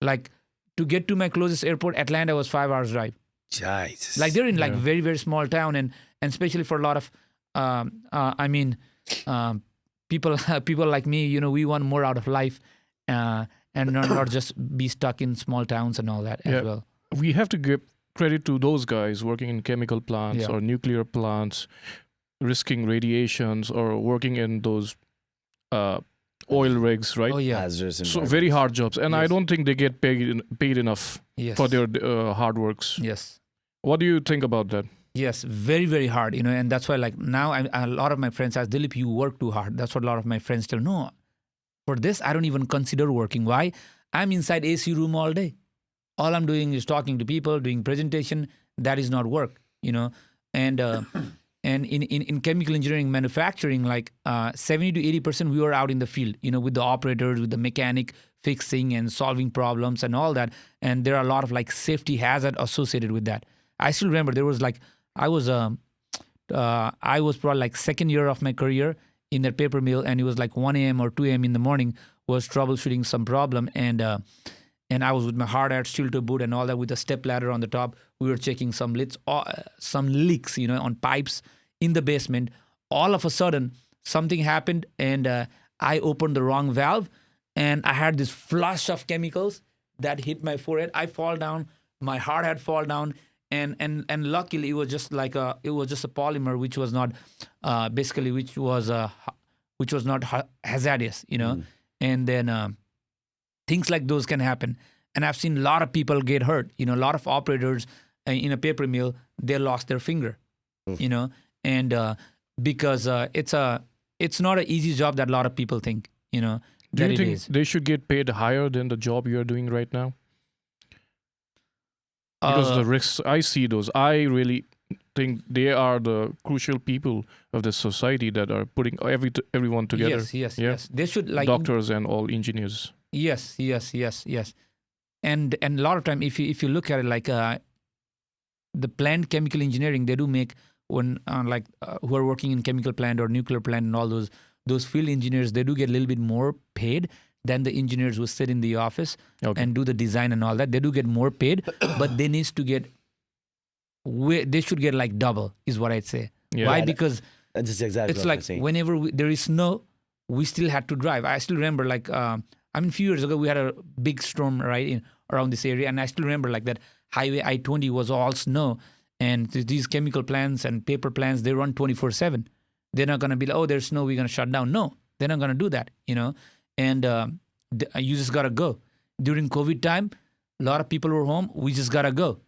Like to get to my closest airport, Atlanta, was 5 hours drive. Jesus. Like they're in like very, very small town, and especially for a lot of people like me, we want more out of life, and not just be stuck in small towns and all that as well. We have to give credit to those guys working in chemical plants or nuclear plants, risking radiations or working in those oil rigs, right? Oh yeah. Hazardous So environment. very hard jobs, and I Yes. don't think they get paid enough Yes. for their hard works. Yes. What do you think about that? Yes, very, very hard, and that's why like now a lot of my friends ask, Dilip, you work too hard. That's what a lot of my friends tell. No, for this, I don't even consider working. Why? I'm inside AC room all day. All I'm doing is talking to people, doing presentation. That is not work, and and in chemical engineering manufacturing, like 70 to 80% we were out in the field, with the operators, with the mechanic, fixing and solving problems and all that. And there are a lot of like safety hazard associated with that. I still remember there was like I was probably like second year of my career in that paper mill, and it was like 1 a.m. or 2 a.m. in the morning, was troubleshooting some problem, and I was with my hard hat, steel to boot, and all that with a step ladder on the top. We were checking some leaks, on pipes in the basement. All of a sudden, something happened, and I opened the wrong valve, and I had this flush of chemicals that hit my forehead. I fall down, my hard hat fall down, and luckily it was just a polymer which was not hazardous, and then things like those can happen. And I've seen a lot of people get hurt. A lot of operators in a paper mill, they lost their finger, and because it's not an easy job that a lot of people think, Do that you it think is. they should get paid higher than the job you're doing right now? Because the risks, I see those. I really think they are the crucial people of the society that are putting everyone together. Yes. They should like doctors and all engineers. Yes. And a lot of time, if you look at it, like the plant chemical engineering, they do make when who are working in chemical plant or nuclear plant and all those field engineers, they do get a little bit more paid than the engineers who sit in the office and do the design and all that. They do get more paid, but they should get like double, is what I'd say. Yeah. Why? Because That's exactly it's what I'm like saying. whenever there is snow, we still had to drive. I still remember a few years ago we had a big storm around this area, and I still remember like that highway I-20 was all snow, and these chemical plants and paper plants, they run 24/7. They're not going to be like, oh, there's snow, we're going to shut down. No, they're not going to do that, and you just got to go. During COVID time, a lot of people were home. We just got to go.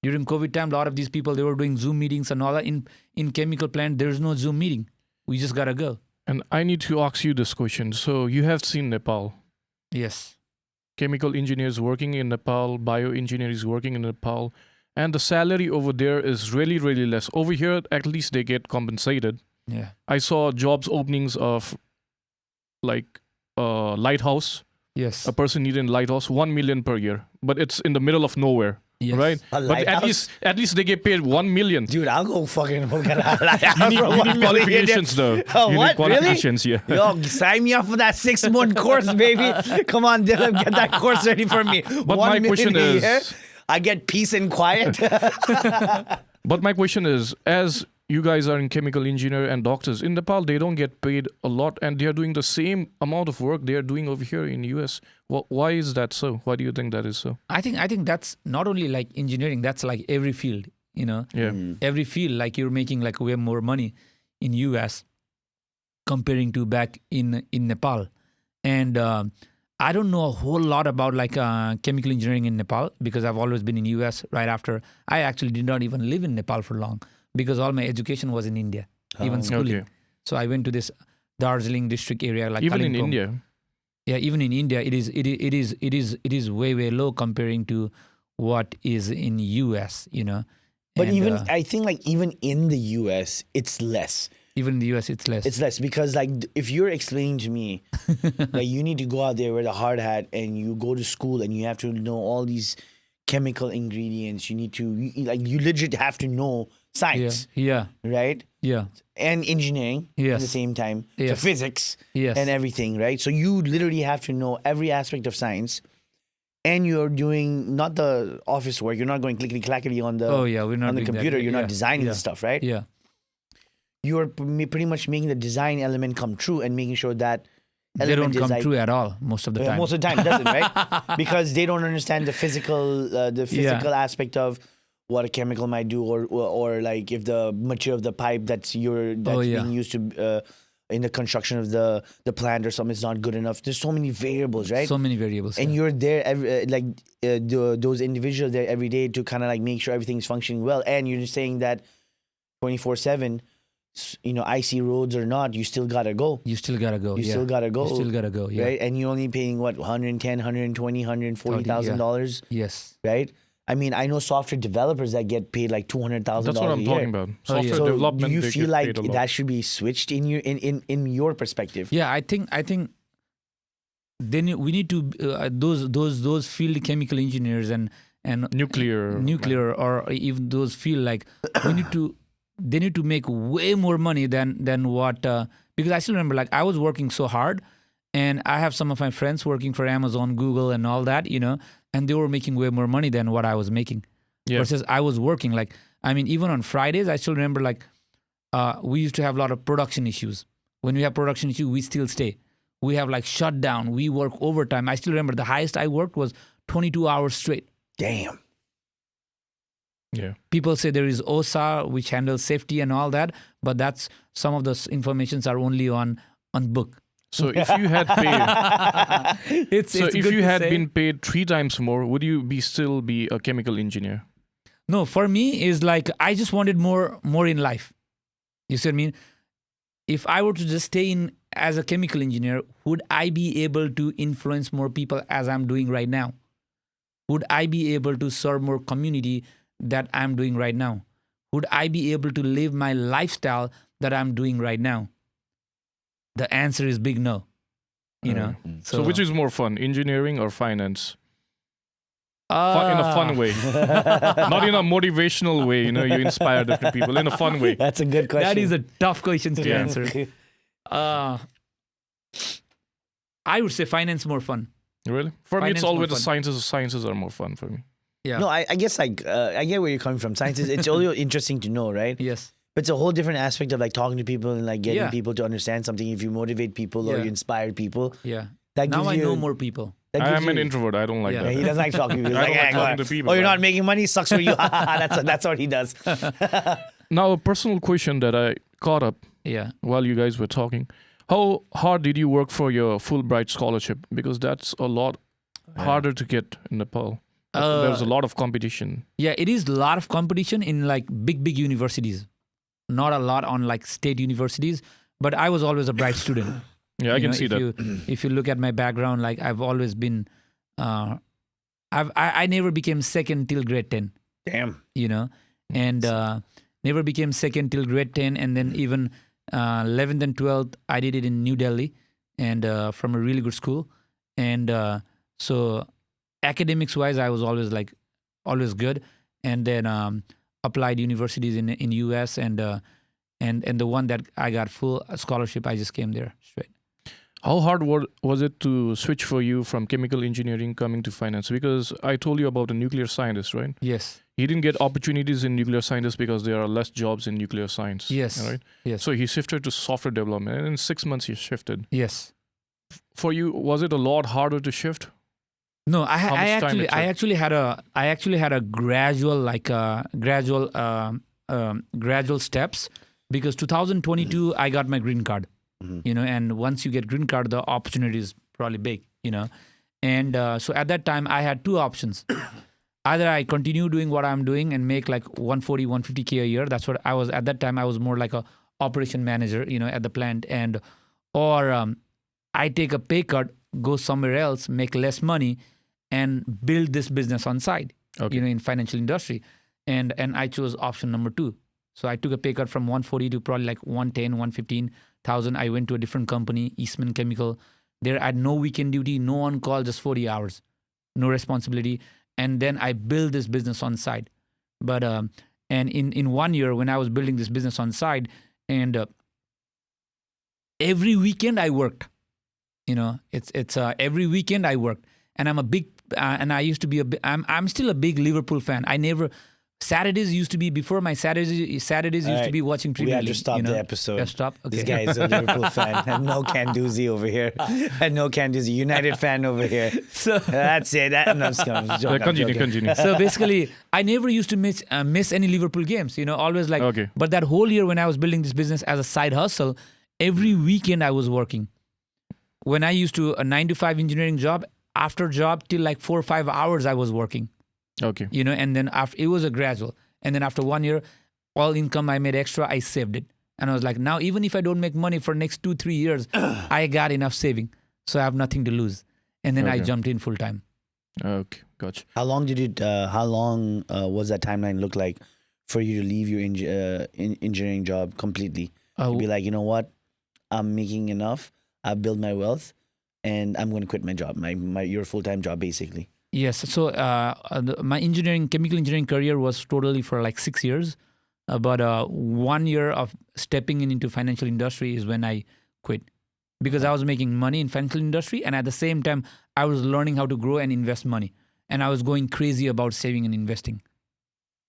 During COVID time, a lot of these people, they were doing Zoom meetings and all that. In chemical plant, there's no Zoom meeting. We just got to go. And I need to ask you this question. So you have seen Nepal. Yes. Chemical engineers working in Nepal, bioengineers working in Nepal, and the salary over there is really, really less. Over here, at least they get compensated. Yeah. I saw jobs openings of like lighthouse. Yes. A person needing lighthouse, 1 million per year, but it's in the middle of nowhere, Yes. right? A But lighthouse? at least they get paid 1 million. Dude, I'll go fucking look at a lighthouse You for need 1 million. qualifications though. Oh, You what? need qualifications, yeah. Yo, sign me up for that 6-month course, baby. Come on, Dylan, get that course ready for me. But 1 my million question a year, is- I get peace and quiet. But my question is, as you guys are in chemical engineer and doctors, in Nepal, they don't get paid a lot and they are doing the same amount of work they are doing over here in US. Why is that so? Why do you think that is so? I think that's not only like engineering, that's like every field, Yeah. Every field, like you're making like way more money in US comparing to back in Nepal. And I don't know a whole lot about like chemical engineering in Nepal because I've always been in US right after. I actually did not even live in Nepal for long because all my education was in India, even schooling. Okay. So I went to this Darjeeling district area, like Even in Kalimpong. India. Yeah, even in India, it is way low comparing to what is in US, But And, even I think like even in the US, it's less. even in the US, it's less. It's less because like if you're explaining to me like you need to go out there with a hard hat and you go to school and you have to know all these chemical ingredients. You need to you legit have to know science, yeah, right? yeah, And engineering at Yes. the same time. So Yes. physics yes, and everything, right? So you literally have to know every aspect of science. And you're doing not the office work. You're not going clickety clackety on the Oh yeah, we're not on the doing that. computer. You're Yeah, not designing yeah, the stuff, right? Yeah, You're pretty much making the design element come true and making sure that they don't element is come like, true at all most of the time. most of the time it doesn't, right? Because they don't understand the physical aspect of what a chemical might do, or like if the material of the pipe that's being used to in the construction of the plant or something is not good enough. There's so many variables, right? So many variables. And yeah. you're there those individuals there every day to kind of like make sure everything's functioning well. And you're just saying that 24/7, icy roads or not, you still gotta go. You still gotta go. You yeah. still gotta go. You still gotta go. Yeah. Right? And you're only paying what, $110,000, $120,000, $140,000, Yes. right? I mean, I know software developers that get paid like $200,000 That's what a I'm year. talking about. Oh, yeah. Software So development. do you they feel get like paid a lot. that should be switched in your perspective? Yeah, I think then we need to those field chemical engineers and and Nuclear. or even those feel like they need to make way more money than what because I still remember like I was working so hard, and I have some of my friends working for Amazon, Google, and all that, and they were making way more money than what I was making. Yeah. Versus I was working like, I mean, even on Fridays, I still remember like we used to have a lot of production issues. When we have production issues, we still stay. We have like shutdown. We work overtime. I still remember the highest I worked was 22 hours straight. Damn. Yeah. People say there is OSA, which handles safety and all that, but that's some of those informations are only on book. So if you had paid, It's so it's if good you to had say. been paid 3 times more, would you still be a chemical engineer? No, for me is like I just wanted more in life. You see what I mean? If I were to just stay in as a chemical engineer, would I be able to influence more people as I'm doing right now? Would I be able to serve more community that I'm doing right now? Would I be able to live my lifestyle that I'm doing right now? The answer is big no. You know. So which is more fun, engineering or finance? In Ah. a fun way, not in a motivational way. You inspire different people in a fun way. That's a good question. That is a tough question to Yeah. answer. I would say finance more fun. Really? For me, Finance it's more always the fun. sciences. Sciences are more fun for me. Yeah. No, I guess I get where you're coming from. Science is it's only interesting to know, right? Yes. But it's a whole different aspect of like talking to people and like getting Yeah. people to understand something. If you motivate people or Yeah. you inspire people, Yeah. that gives Now I you. know more people. that I gives am an you- introvert. I don't like Yeah. Yeah, he that. doesn't like talking to people. He's I like, don't like "Yeah, talking go to on. people, Oh, you're man." not making money? Sucks for you. That's what he does. Now, a personal question that I caught up Yeah. while you guys were talking. How hard did you work for your Fulbright scholarship? Because that's a lot harder to get in Nepal. There's a lot of competition. Yeah, it is a lot of competition in like big universities. Not a lot on like state universities, but I was always a bright student. Yeah, I You can know, see if that. If you look at my background, like I've always been, I never became second till grade 10. Damn. And never became second till grade 10, and then even 11th and 12th I did it in New Delhi, and from a really good school, and so academics wise I was always good, and then applied universities in US, and the one that I got full scholarship, I just came there straight. How hard was it to switch for you from chemical engineering coming to finance? Because I told you about a nuclear scientist, right? Yes. He didn't get opportunities in nuclear science because there are less jobs in nuclear science. Yes. Right? Yes. So he shifted to software development, and in 6 months he shifted. Yes. For you, was it a lot harder to shift? No, How much time it I took? actually had a gradual gradual steps, because 2022 I got my green card. And once you get green card, the opportunity is probably big. And so at that time I had two options. Either I continue doing what I'm doing and make like 140, 150K a year. That's what I was at that time. I was more like a operation manager, at the plant, or I take a pay cut, go somewhere else, make less money, and build this business on side. Okay. In financial industry, and I chose option number 2. So I took a pay cut from 140 to probably like 110, 115,000. I went to a different company, Eastman Chemical. There I had no weekend duty, no on call, just 40 hours, no responsibility. And then I built this business on side. But and in 1 year when I was building this business on side, and every weekend I worked. It's every weekend I worked, and I'm a big and I used to be I'm still a big Liverpool fan. I never. Saturdays used to be before my Saturdays used to be watching We Premier had to League. stop the episode. Yeah, stop. Okay. This guy is a Liverpool fan. And no can doozy over here. And no can doozy. United fan over here. So That's it. I'm not just going to Continue. so basically, I never used to miss any Liverpool games. Always like. Okay. But that whole year when I was building this business as a side hustle, every weekend I was working. When I used to a 9 to 5 engineering job, after job till like 4 or 5 hours I was working. Okay. And then after it was a gradual, and then after 1 year, all income I made extra, I saved it, and I was like, now even if I don't make money for next 2-3 years, I got enough saving, so I have nothing to lose, and then I Okay. jumped in full time. Okay. Gotcha. How long did it? How long was that timeline look like for you to leave your engineering job completely? You'd be like, you know what? I'm making enough. I've built my wealth, and I'm going to quit my job, your full time job, basically. Yes. So my chemical engineering career was totally for like 6 years. But 1 year of stepping into financial industry is when I quit because I was making money in financial industry, and at the same time I was learning how to grow and invest money, and I was going crazy about saving and investing,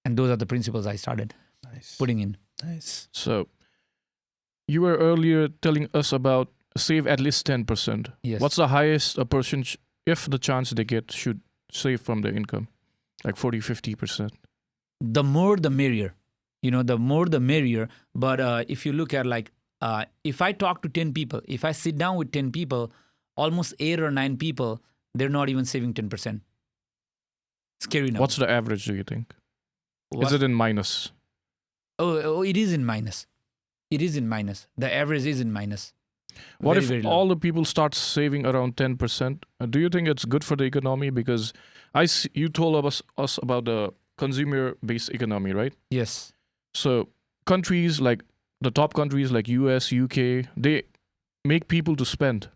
and those are the principles I started Nice. putting in. Nice. So you were earlier telling us about save at least 10%. Yes. What's the highest a person, if the chance they get, should save from their income? Like 40, 50%. The more the merrier. The more the merrier. But if you look at like, if I talk to 10 people, if I sit down with 10 people, almost 8 or 9 people, they're not even saving 10%. Scary number. What's the average, do you think? What's- Is it in minus? Oh, it is in minus. It is in minus. The average is in minus. What Very, if very low. all the people start saving around 10%? Do you think it's good for the economy? Because you told us about the consumer-based economy, right? Yes. So countries like the top countries like US, UK, they make people to spend.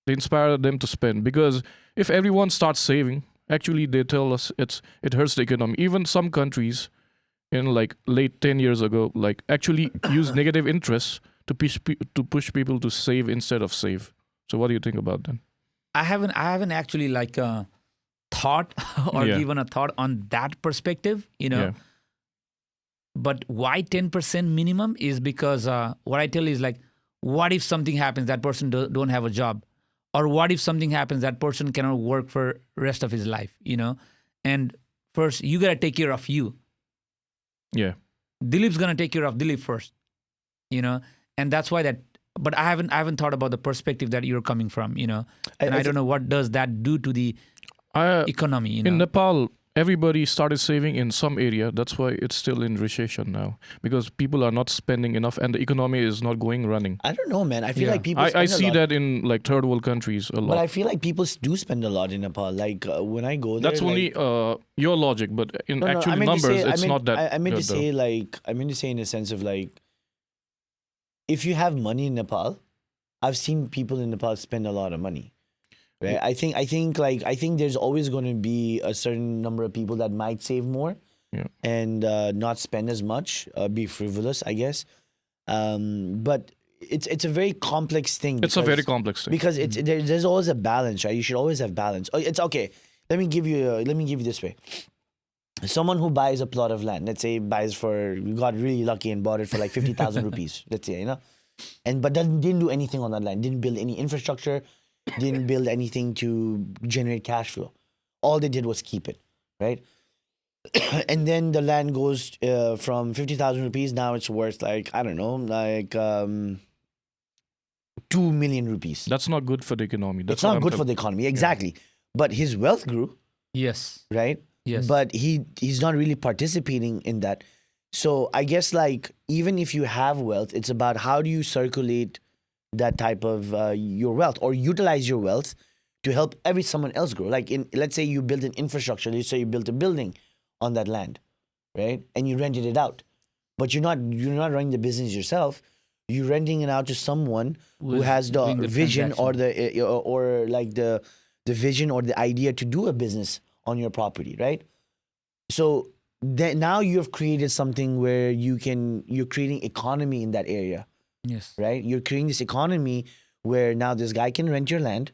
They inspire them to spend because if everyone starts saving, actually they tell us it hurts the economy. Even some countries in like late 10 years ago, like actually use negative interest to push people to save instead of save. So what do you think about that? I haven't actually like thought or Yeah. given a thought on that perspective, Yeah. But why 10% minimum is because what I tell is like, what if something happens, that person don't have a job? Or what if something happens, that person cannot work for rest of his life, And first, you got to take care of you. Yeah. Dilip's going to take care of Dilip first, And that's why that, but I haven't thought about the perspective that you're coming from, And I don't know what does that do to the economy, In Nepal, everybody started saving in some area. That's why it's still in recession now because people are not spending enough and the economy is not running. I don't know, man. I feel Yeah. like people. I spend a see lot. that in like third world countries a lot. But I feel like people do spend a lot in Nepal. Like when I go there, That's like, only your logic, but in No, actual I meant to numbers, say- it's not that. I meant to good, though. say like I meant to say in a sense of like, if you have money in Nepal, I've seen people in Nepal spend a lot of money. Right. I think there's always going to be a certain number of people that might save more, Yeah. and not spend as much, be frivolous, I guess. But it's a very complex thing. It's a very because- complex thing. because there's always a balance, right? You should always have balance. Oh, it's okay. Let me give you this way. Someone who buys a plot of land, let's say got really lucky and bought it for like 50,000 rupees, let's say, but didn't do anything on that land, didn't build any infrastructure, didn't build anything to generate cash flow. All they did was keep it, right? And then the land goes from 50,000 rupees, now it's worth like, I don't know, like 2 million rupees. That's not good for the economy. That's It's not good for the economy, exactly. But his wealth grew, Yes. right? Yes. But he's not really participating in that. So I guess like even if you have wealth, it's about how do you circulate that type of your wealth or utilize your wealth to help someone else grow. Like let's say you build an infrastructure, let's say you built a building on that land, right? And you rented it out. But you're not running the business yourself. You're renting it out to someone who Who's has the doing the vision or transaction. or like the vision or the idea to do a business on your property, right? So now you've created something where you're creating economy in that area, Yes. right? You're creating this economy where now this guy can rent your land.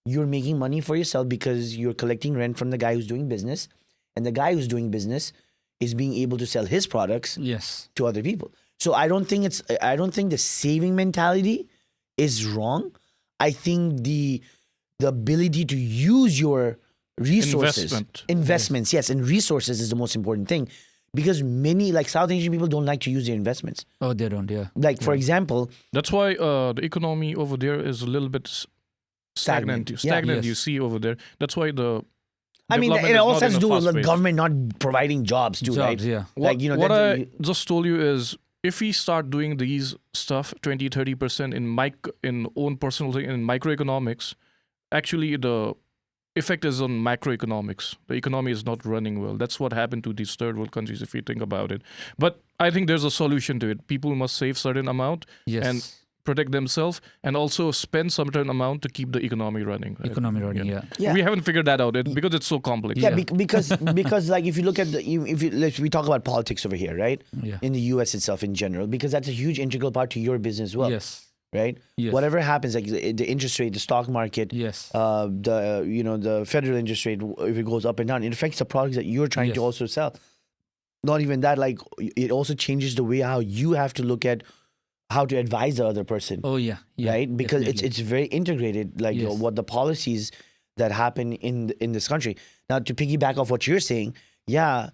You're making money for yourself because you're collecting rent from the guy who's doing business, and the guy who's doing business is being able to sell his products Yes. to other people. So I don't think the saving mentality is wrong. I think the ability to use your resources, investments, yes, and resources is the most important thing, because many like South Asian people don't like to use their investments. Oh, they don't. Yeah. Like for example, That's why the economy over there is a little bit stagnant. Stagnant. Yes. You see over there. That's why the. I mean, development it is also not has in to a do with fast the pace. government not providing jobs too, right? Jobs. Yeah. Like, you know, what that's- I just told you is if we start doing these stuff 20-30% in own personal thing in microeconomics, actually the effect is on macroeconomics. The economy is not running well. That's what happened to these third world countries if you think about it. But I think there's a solution to it. People must save certain amount Yes. and protect themselves and also spend some certain amount to keep the economy running. Right? Economy running, yeah. Yeah. We haven't figured that out because it's so complex. Yeah, because like if you look at we talk about politics over here, right? Yeah. In the U.S. itself in general, because that's a huge integral part to your business as well. Yes. Right. Yes. Whatever happens, like the interest rate, the stock market, Yes. the federal interest rate, if it goes up and down, it affects the products that you're trying to Yes. also sell. Not even that, like it also changes the way how you have to look at how to advise the other person. Oh yeah. Yeah. Right, because definitely. it's very integrated, like Yes. what the policies that happen in this country. Now, to piggyback off what you're saying, yeah,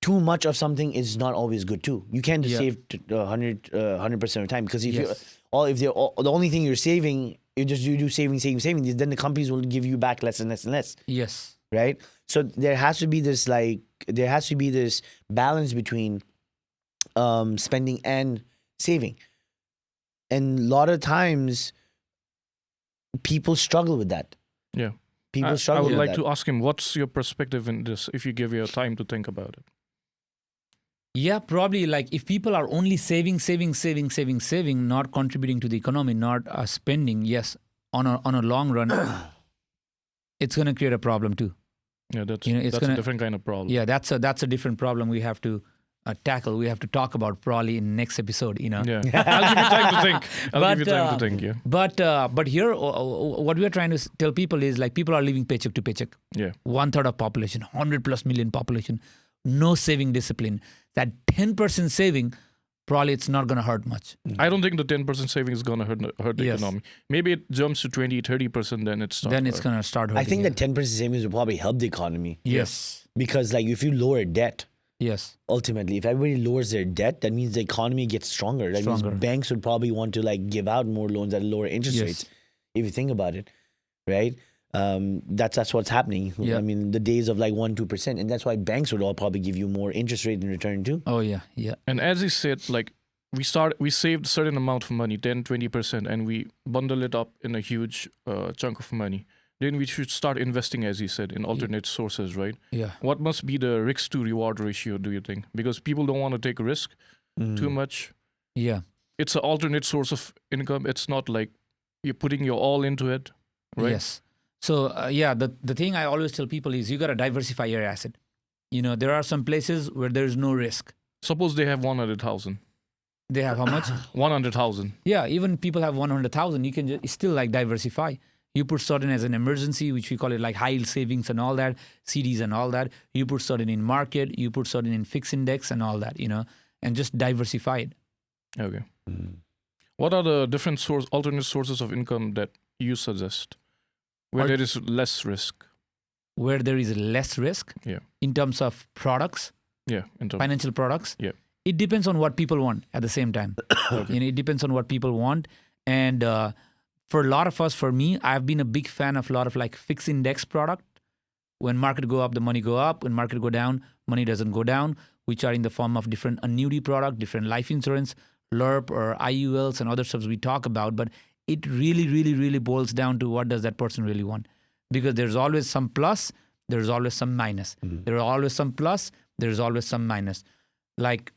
too much of something is not always good too. You can't just Yeah. save 100% of the time, because if Yes. the only thing you're saving, you do saving, then the companies will give you back less and less and less, Yes. right? So there has to be this balance between spending and saving. And a lot of times, people struggle with that. Yeah. People I struggle would with like that. to ask him, what's your perspective in this, if you give your time to think about it? Yeah, probably like if people are only saving, not contributing to the economy, not spending, yes, on a long run, it's going to create a problem too. Yeah, that's It's a gonna- different kind of problem. Yeah, that's a different problem we have to tackle. We have to talk about probably in next episode. Yeah. I'll give you time to think. Yeah. But here, what we are trying to tell people is like people are living paycheck to paycheck. Yeah. 1/3 of population, 100+ million population, no saving discipline. That 10% saving, probably it's not going to hurt much. I don't think the 10% saving is going to hurt the Yes. economy. Maybe it jumps to 20-30%, then it's Then it's going to start hurting. I think yeah. that 10% savings will probably help the economy, Yes. because like if you lower debt, Yes. ultimately, if everybody lowers their debt, that means the economy gets stronger. That Stronger. means banks would probably want to like give out more loans at lower interest Yes. rates. If you think about it, right? That's what's happening. Yeah. I mean, the days of like 1-2%, and that's why banks would all probably give you more interest rate in return too. Oh yeah. Yeah. And as he said, like we saved a certain amount of money, 10-20%, and we bundle it up in a huge chunk of money. Then we should start investing, as he said, in alternate sources, right? Yeah. What must be the risk to reward ratio, do you think? Because people don't want to take risk too much. Yeah. It's an alternate source of income. It's not like you're putting your all into it, right? Yes. So the thing I always tell people is you got to diversify your asset. There are some places where there is no risk. Suppose they have 100,000. They have how much? 100,000. Yeah, even people have 100,000. You can still like diversify. You put certain as an emergency, which we call it like high yield savings and all that, CDs and all that. You put certain in market. You put certain in fixed index and all that. And just diversify it. Okay. What are the different alternate sources of income that you suggest where there is less risk? Where there is less risk Yeah. in terms of products, Yeah. financial products. Yeah. It depends on what people want at the same time. It depends on what people want. And for a lot of us, for me, I've been a big fan of a lot of like fixed index product. When market go up, the money go up. When market go down, money doesn't go down, which are in the form of different annuity product, different life insurance, LERP or IULs and other stuff we talk about. But it really, really, really boils down to what does that person really want. Because there's always some plus, there's always some minus. There are always some plus, there's always some minus. Like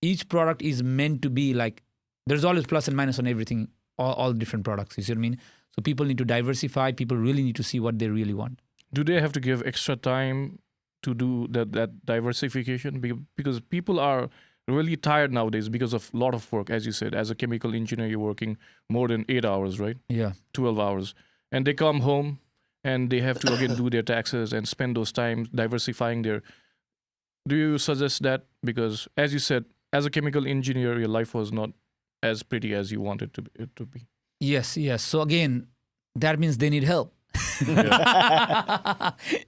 each product is meant to be like, there's always plus and minus on everything, all different products. You see what I mean? So people need to diversify. People really need to see what they really want. Do they have to give extra time to do that diversification? Because people are really tired nowadays because of a lot of work. As you said, as a chemical engineer, you're working more than 8 hours, right? Yeah. 12 hours. And they come home and they have to again do their taxes and spend those time diversifying their... Do you suggest that? Because as you said, as a chemical engineer, your life was not as pretty as you wanted it to be. Yes. So again, that means they need help.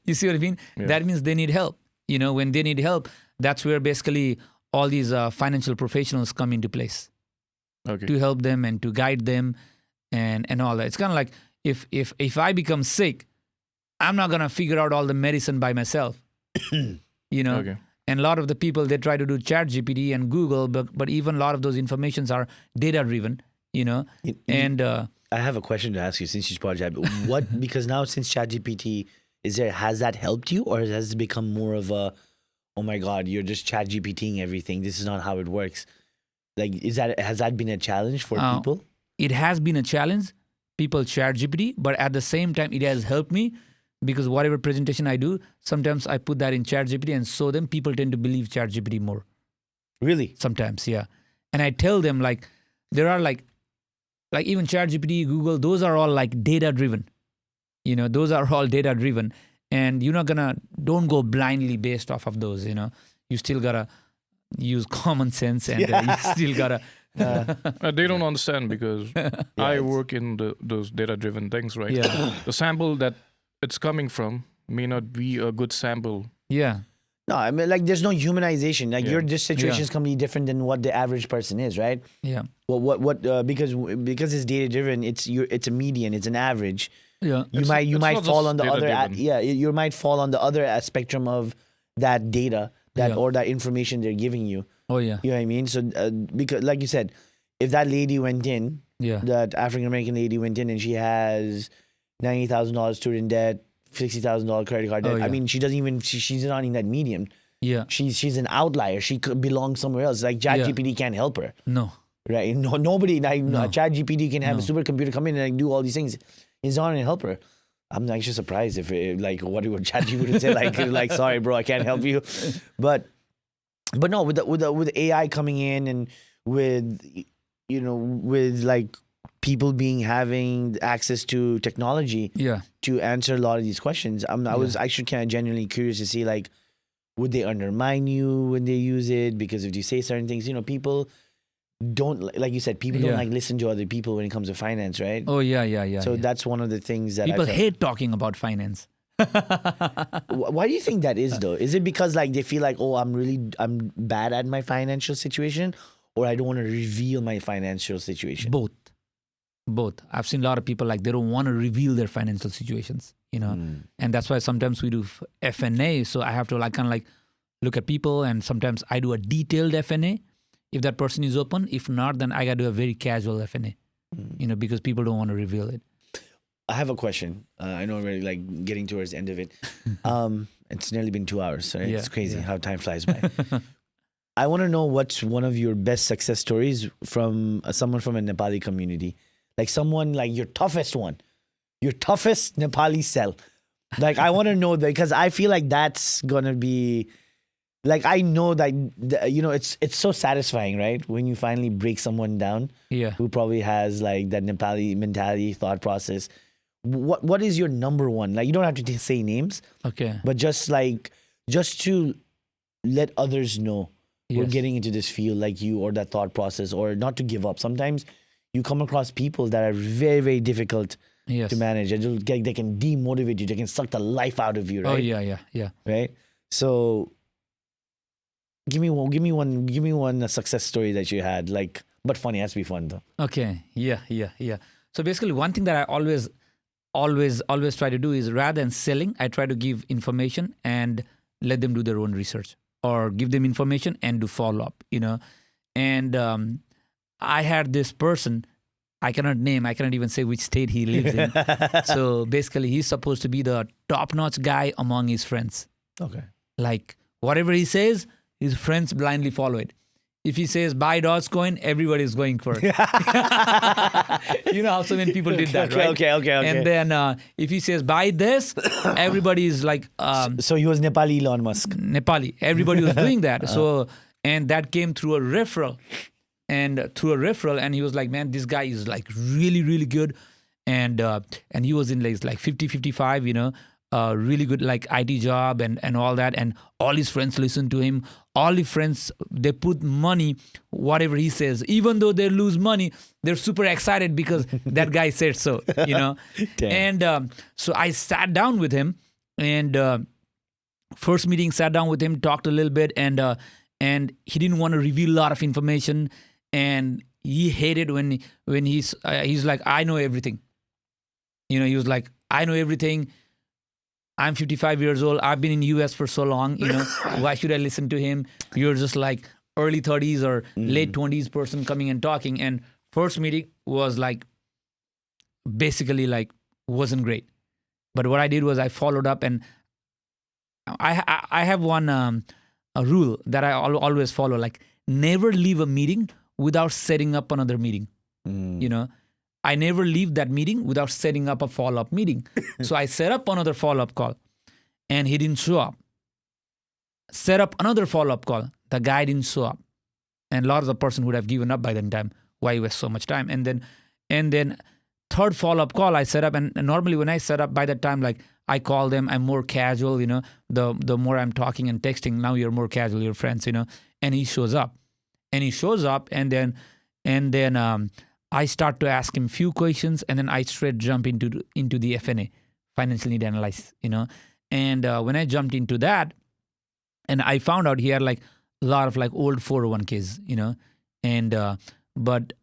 You see what I mean? Yeah. That means they need help. When they need help, that's where basically all these financial professionals come into place Okay. to help them and to guide them and all that. It's kind of like if I become sick, I'm not gonna figure out all the medicine by myself. Okay. And a lot of the people, they try to do ChatGPT and Google, but even a lot of those informations are data driven. And I have a question to ask you since you brought Chat. What, because now since ChatGPT is there, has that helped you, or has it become more of a, oh my God, you're just ChatGPTing everything, this is not how it works? Like, has that been a challenge for people? it has been a challenge. People ChatGPT, but at the same time, it has helped me because whatever presentation I do, sometimes I put that in ChatGPT and show them. People tend to believe ChatGPT more. Really? Sometimes, yeah. And I tell them like there are like even ChatGPT, Google, those are all like data driven. You know, those are all data driven, and don't go blindly based off of those. You know, you still gotta use common sense, and you still gotta. They don't understand because I work in those data-driven things, right? Yeah. The sample that it's coming from may not be a good sample. Yeah. No, I mean, like, there's no humanization. Like, Yeah. your situation is completely different than what the average person is, right? Yeah. Well, because it's data driven, it's a median, it's an average. Yeah. You It's might not fall just on the other data-driven. you might fall on the other spectrum of that data Yeah. or that information they're giving you. Oh yeah. You know what I mean? So because, like you said, if that lady went in, Yeah. that African American lady went in and she has $90,000 student debt, $60,000 credit card debt. Oh, yeah. I mean, she doesn't even she's not in that median. Yeah. She's an outlier. She could belong somewhere else. Like ChatGPT can't help her, No. right? No, nobody. Like, No. ChatGPT can have a No. supercomputer come in and like, do all these things. It's not gonna help her. I'm actually surprised if like what would ChatGPT would say like sorry bro, I can't help you, but no, with AI coming in and with with like people having access to technology Yeah. to answer a lot of these questions. I was actually kind of genuinely curious to see like, would they undermine you when they use it? Because if you say certain things, people don't, like you said, people don't Yeah. like listen to other people when it comes to finance, right? Oh yeah. Yeah. Yeah. So yeah. that's one of the things that People I felt. hate talking about finance. Why do you think that is though? Is it because like they feel like, oh, I'm bad at my financial situation, or I don't want to reveal my financial situation? Both. I've seen a lot of people like they don't want to reveal their financial situations, and that's why sometimes we do F&A. So I have to like kind of like look at people, and sometimes I do a detailed F&A if that person is open. If not, then I got to do a very casual F&A, because people don't want to reveal it. I have a question. I know we're like getting towards the end of it. It's nearly been 2 hours, right? Yeah, It's crazy yeah. how time flies by. I want to know what's one of your best success stories from someone from a Nepali community. Like someone like your toughest one, your toughest Nepali sell. Like I want to know that because I feel like that's gonna be, like I know that it's so satisfying, right? When you finally break someone down Yeah. who probably has like that Nepali mentality, thought process. What is your number one? Like you don't have to say names, Okay. but just to let others know we're Yes. getting into this field like you, or that thought process, or not to give up. Sometimes you come across people that are very, very difficult Yes. to manage. They can demotivate you. They can suck the life out of you, right? Oh yeah. Yeah. Yeah. Right. So give me one success story that you had, like, but funny. It has to be fun though. Okay. Yeah. Yeah. Yeah. So basically, one thing that I always try to do is rather than selling, I try to give information and let them do their own research, or give them information and do follow up. And I had this person. I cannot even say which state he lives in. So basically, he's supposed to be the top-notch guy among his friends. Okay. Like whatever he says, his friends blindly follow it. If he says buy Dogecoin, everybody's going for it. You know how so many people did that, right? Okay. And then if he says buy this, everybody is like So he was Nepali Elon Musk. Nepali. Everybody was doing that. So and that came through a referral. And he was like, man, this guy is like really, really good. And he was in like 50, 55, really good like IT job and all that. And all his friends listen to him. All his friends, they put money, whatever he says. Even though they lose money, they're super excited because that guy said so, Damn. And so I sat down with him, and first meeting, sat down with him, talked a little bit, and he didn't want to reveal a lot of information. And he hated when he's like, I know everything. He was like, I know everything. I'm 55 years old. I've been in the US for so long. Why should I listen to him? You're just like early 30s or late 20s person coming and talking. And first meeting was like, basically like, wasn't great. But what I did was I followed up, and I have one a rule that I always follow, like never leave a meeting without setting up another meeting. I never leave that meeting without setting up a follow-up meeting. So I set up another follow-up call and he didn't show up. Set up another follow-up call. The guy didn't show up. And a lot of the person would have given up by that time. Why waste so much time? And then third follow-up call I set up. And normally when I set up by that time, like I call them, I'm more casual, the more I'm talking and texting, now you're more casual, you're friends, and he shows up. And then I start to ask him few questions, and then I straight jump into the FNA, financial need analysis, And when I jumped into that, and I found out he had like a lot of like old 401ks, and but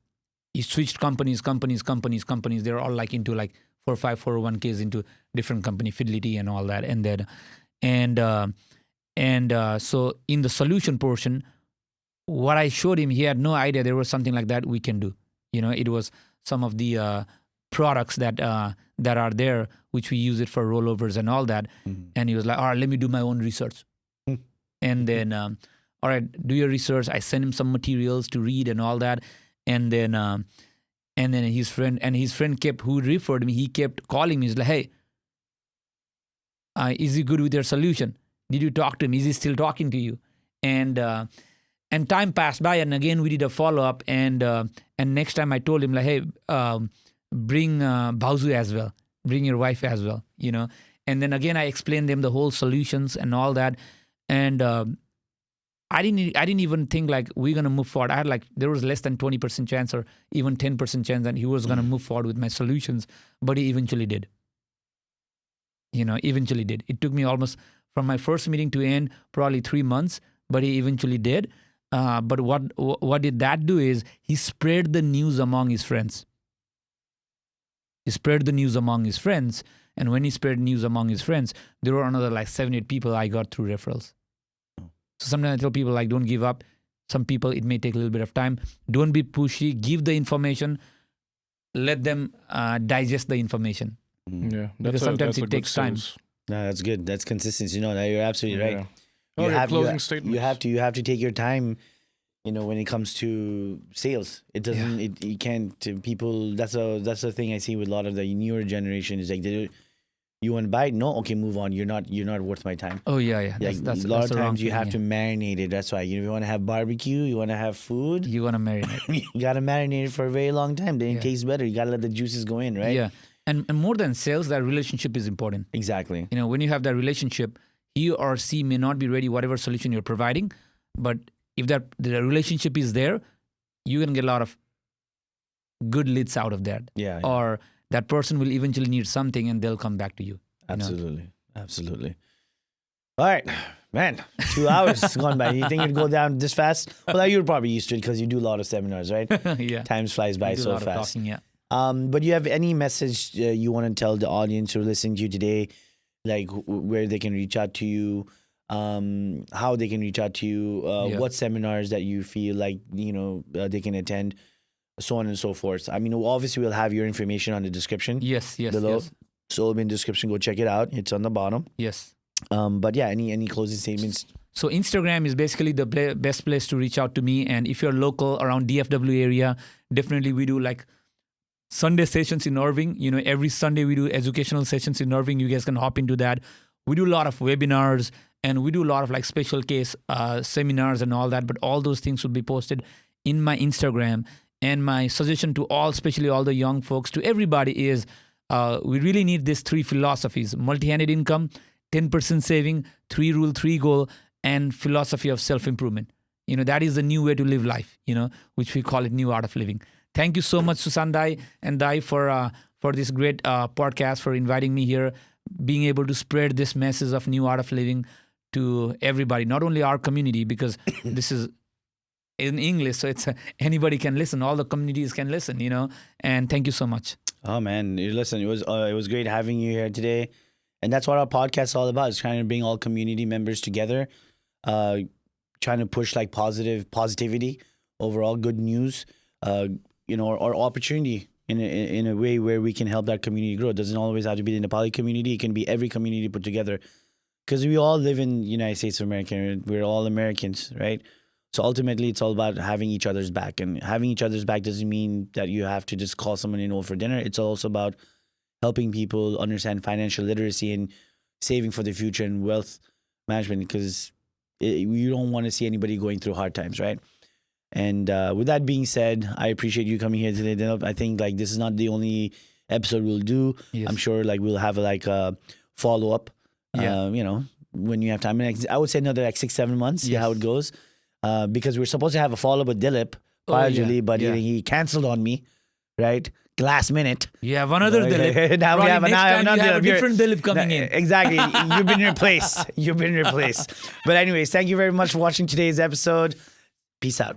he switched companies. They're all like into like 4 or 5 401ks into different company, Fidelity and all that, so in the solution portion, what I showed him, he had no idea there was something like that we can do. It was some of the products that are there, which we use it for rollovers and all that. And he was like, all right, let me do my own research. And then, all right, do your research. I sent him some materials to read and all that. And then his friend kept, who referred me, he kept calling me. He's like, hey, is he good with your solution? Did you talk to him? Is he still talking to you? And time passed by, and again we did a follow up. And next time I told him like, hey, bring Bauzu as well, bring your wife as well, And then again I explained them the whole solutions and all that. And I didn't even think like we're gonna move forward. I had like there was less than 20% chance or even 10% chance that he was gonna move forward with my solutions, but he eventually did. Eventually did. It took me almost from my first meeting to end probably 3 months, but he eventually did. But what did that do is he spread the news among his friends. And when he spread news among his friends, there were another like 7-8 people I got through referrals. So sometimes I tell people like, don't give up. Some people, it may take a little bit of time. Don't be pushy. Give the information. Let them digest the information. Yeah, because sometimes it takes time. No, that's good. That's consistency. You're absolutely right. Closing statement. You have to take your time. When it comes to sales, it doesn't. You can't. People. That's the thing I see with a lot of the newer generation is like you want to buy it? No, okay, move on. You're not worth my time. Oh yeah. That's a lot of times you have to marinate it. That's why you want to have barbecue, you want to have food. You want to marinate. You got to marinate it for a very long time. Then it tastes better. You got to let the juices go in, right? Yeah, and more than sales, that relationship is important. Exactly. When you have that relationship, he or she may not be ready whatever solution you're providing, but if the relationship is there, you're gonna get a lot of good leads out of that. Yeah. Or that person will eventually need something and they'll come back to you. Absolutely. Absolutely. All right, man. 2 hours has gone by. You think it'd go down this fast? Well, you're probably used to it because you do a lot of seminars, right? Yeah. Times flies by so fast. Talking, yeah. But you have any message you want to tell the audience who are listening to you today, like where they can reach out to you, how they can reach out to you, what seminars that you feel like they can attend, so on and so forth. I mean, obviously we'll have your information on the description. Yes. Below. Yes. So it'll be in the description. Go check it out. It's on the bottom. Yes. But yeah, any closing statements? So Instagram is basically the best place to reach out to me. And if you're local around DFW area, definitely we do like Sunday sessions in Irving. Every Sunday we do educational sessions in Irving. You guys can hop into that. We do a lot of webinars and we do a lot of like special case seminars and all that. But all those things will be posted in my Instagram. And my suggestion to all, especially all the young folks, to everybody is we really need these 3 philosophies: multi-handed income, 10% saving, 3 rule, 3 goal, and philosophy of self-improvement. That is the new way to live life, which we call it new art of living. Thank you so much, Susandai and Dai, for this great podcast, for inviting me here, being able to spread this message of new art of living to everybody, not only our community, because this is in English, so it's anybody can listen. All the communities can listen, and thank you so much. Oh man, listen, it was great having you here today. And that's what our podcast is all about. It's trying to bring all community members together, trying to push like positivity, overall good news, or opportunity in a way where we can help that community grow. It doesn't always have to be the Nepali community. It can be every community put together, because we all live in the United States of America. We're all Americans, right? So ultimately, it's all about having each other's back. And having each other's back doesn't mean that you have to just call someone in over for dinner. It's also about helping people understand financial literacy and saving for the future and wealth management, because you don't want to see anybody going through hard times, right? And with that being said, I appreciate you coming here today, Dilip. I think like this is not the only episode we'll do. Yes. I'm sure like we'll have like a follow up. Yeah. You know, when you have time. I would say another like 6-7 months. See how it goes. Because we're supposed to have a follow up with Dilip, yeah. but Yeah. he canceled on me, right? Last minute. You have another Dilip. Now we Probably have next time another you have a Dilip. You're- different Dilip coming in. Exactly. You've been replaced. You've been replaced. But anyways, thank you very much for watching today's episode. Peace out.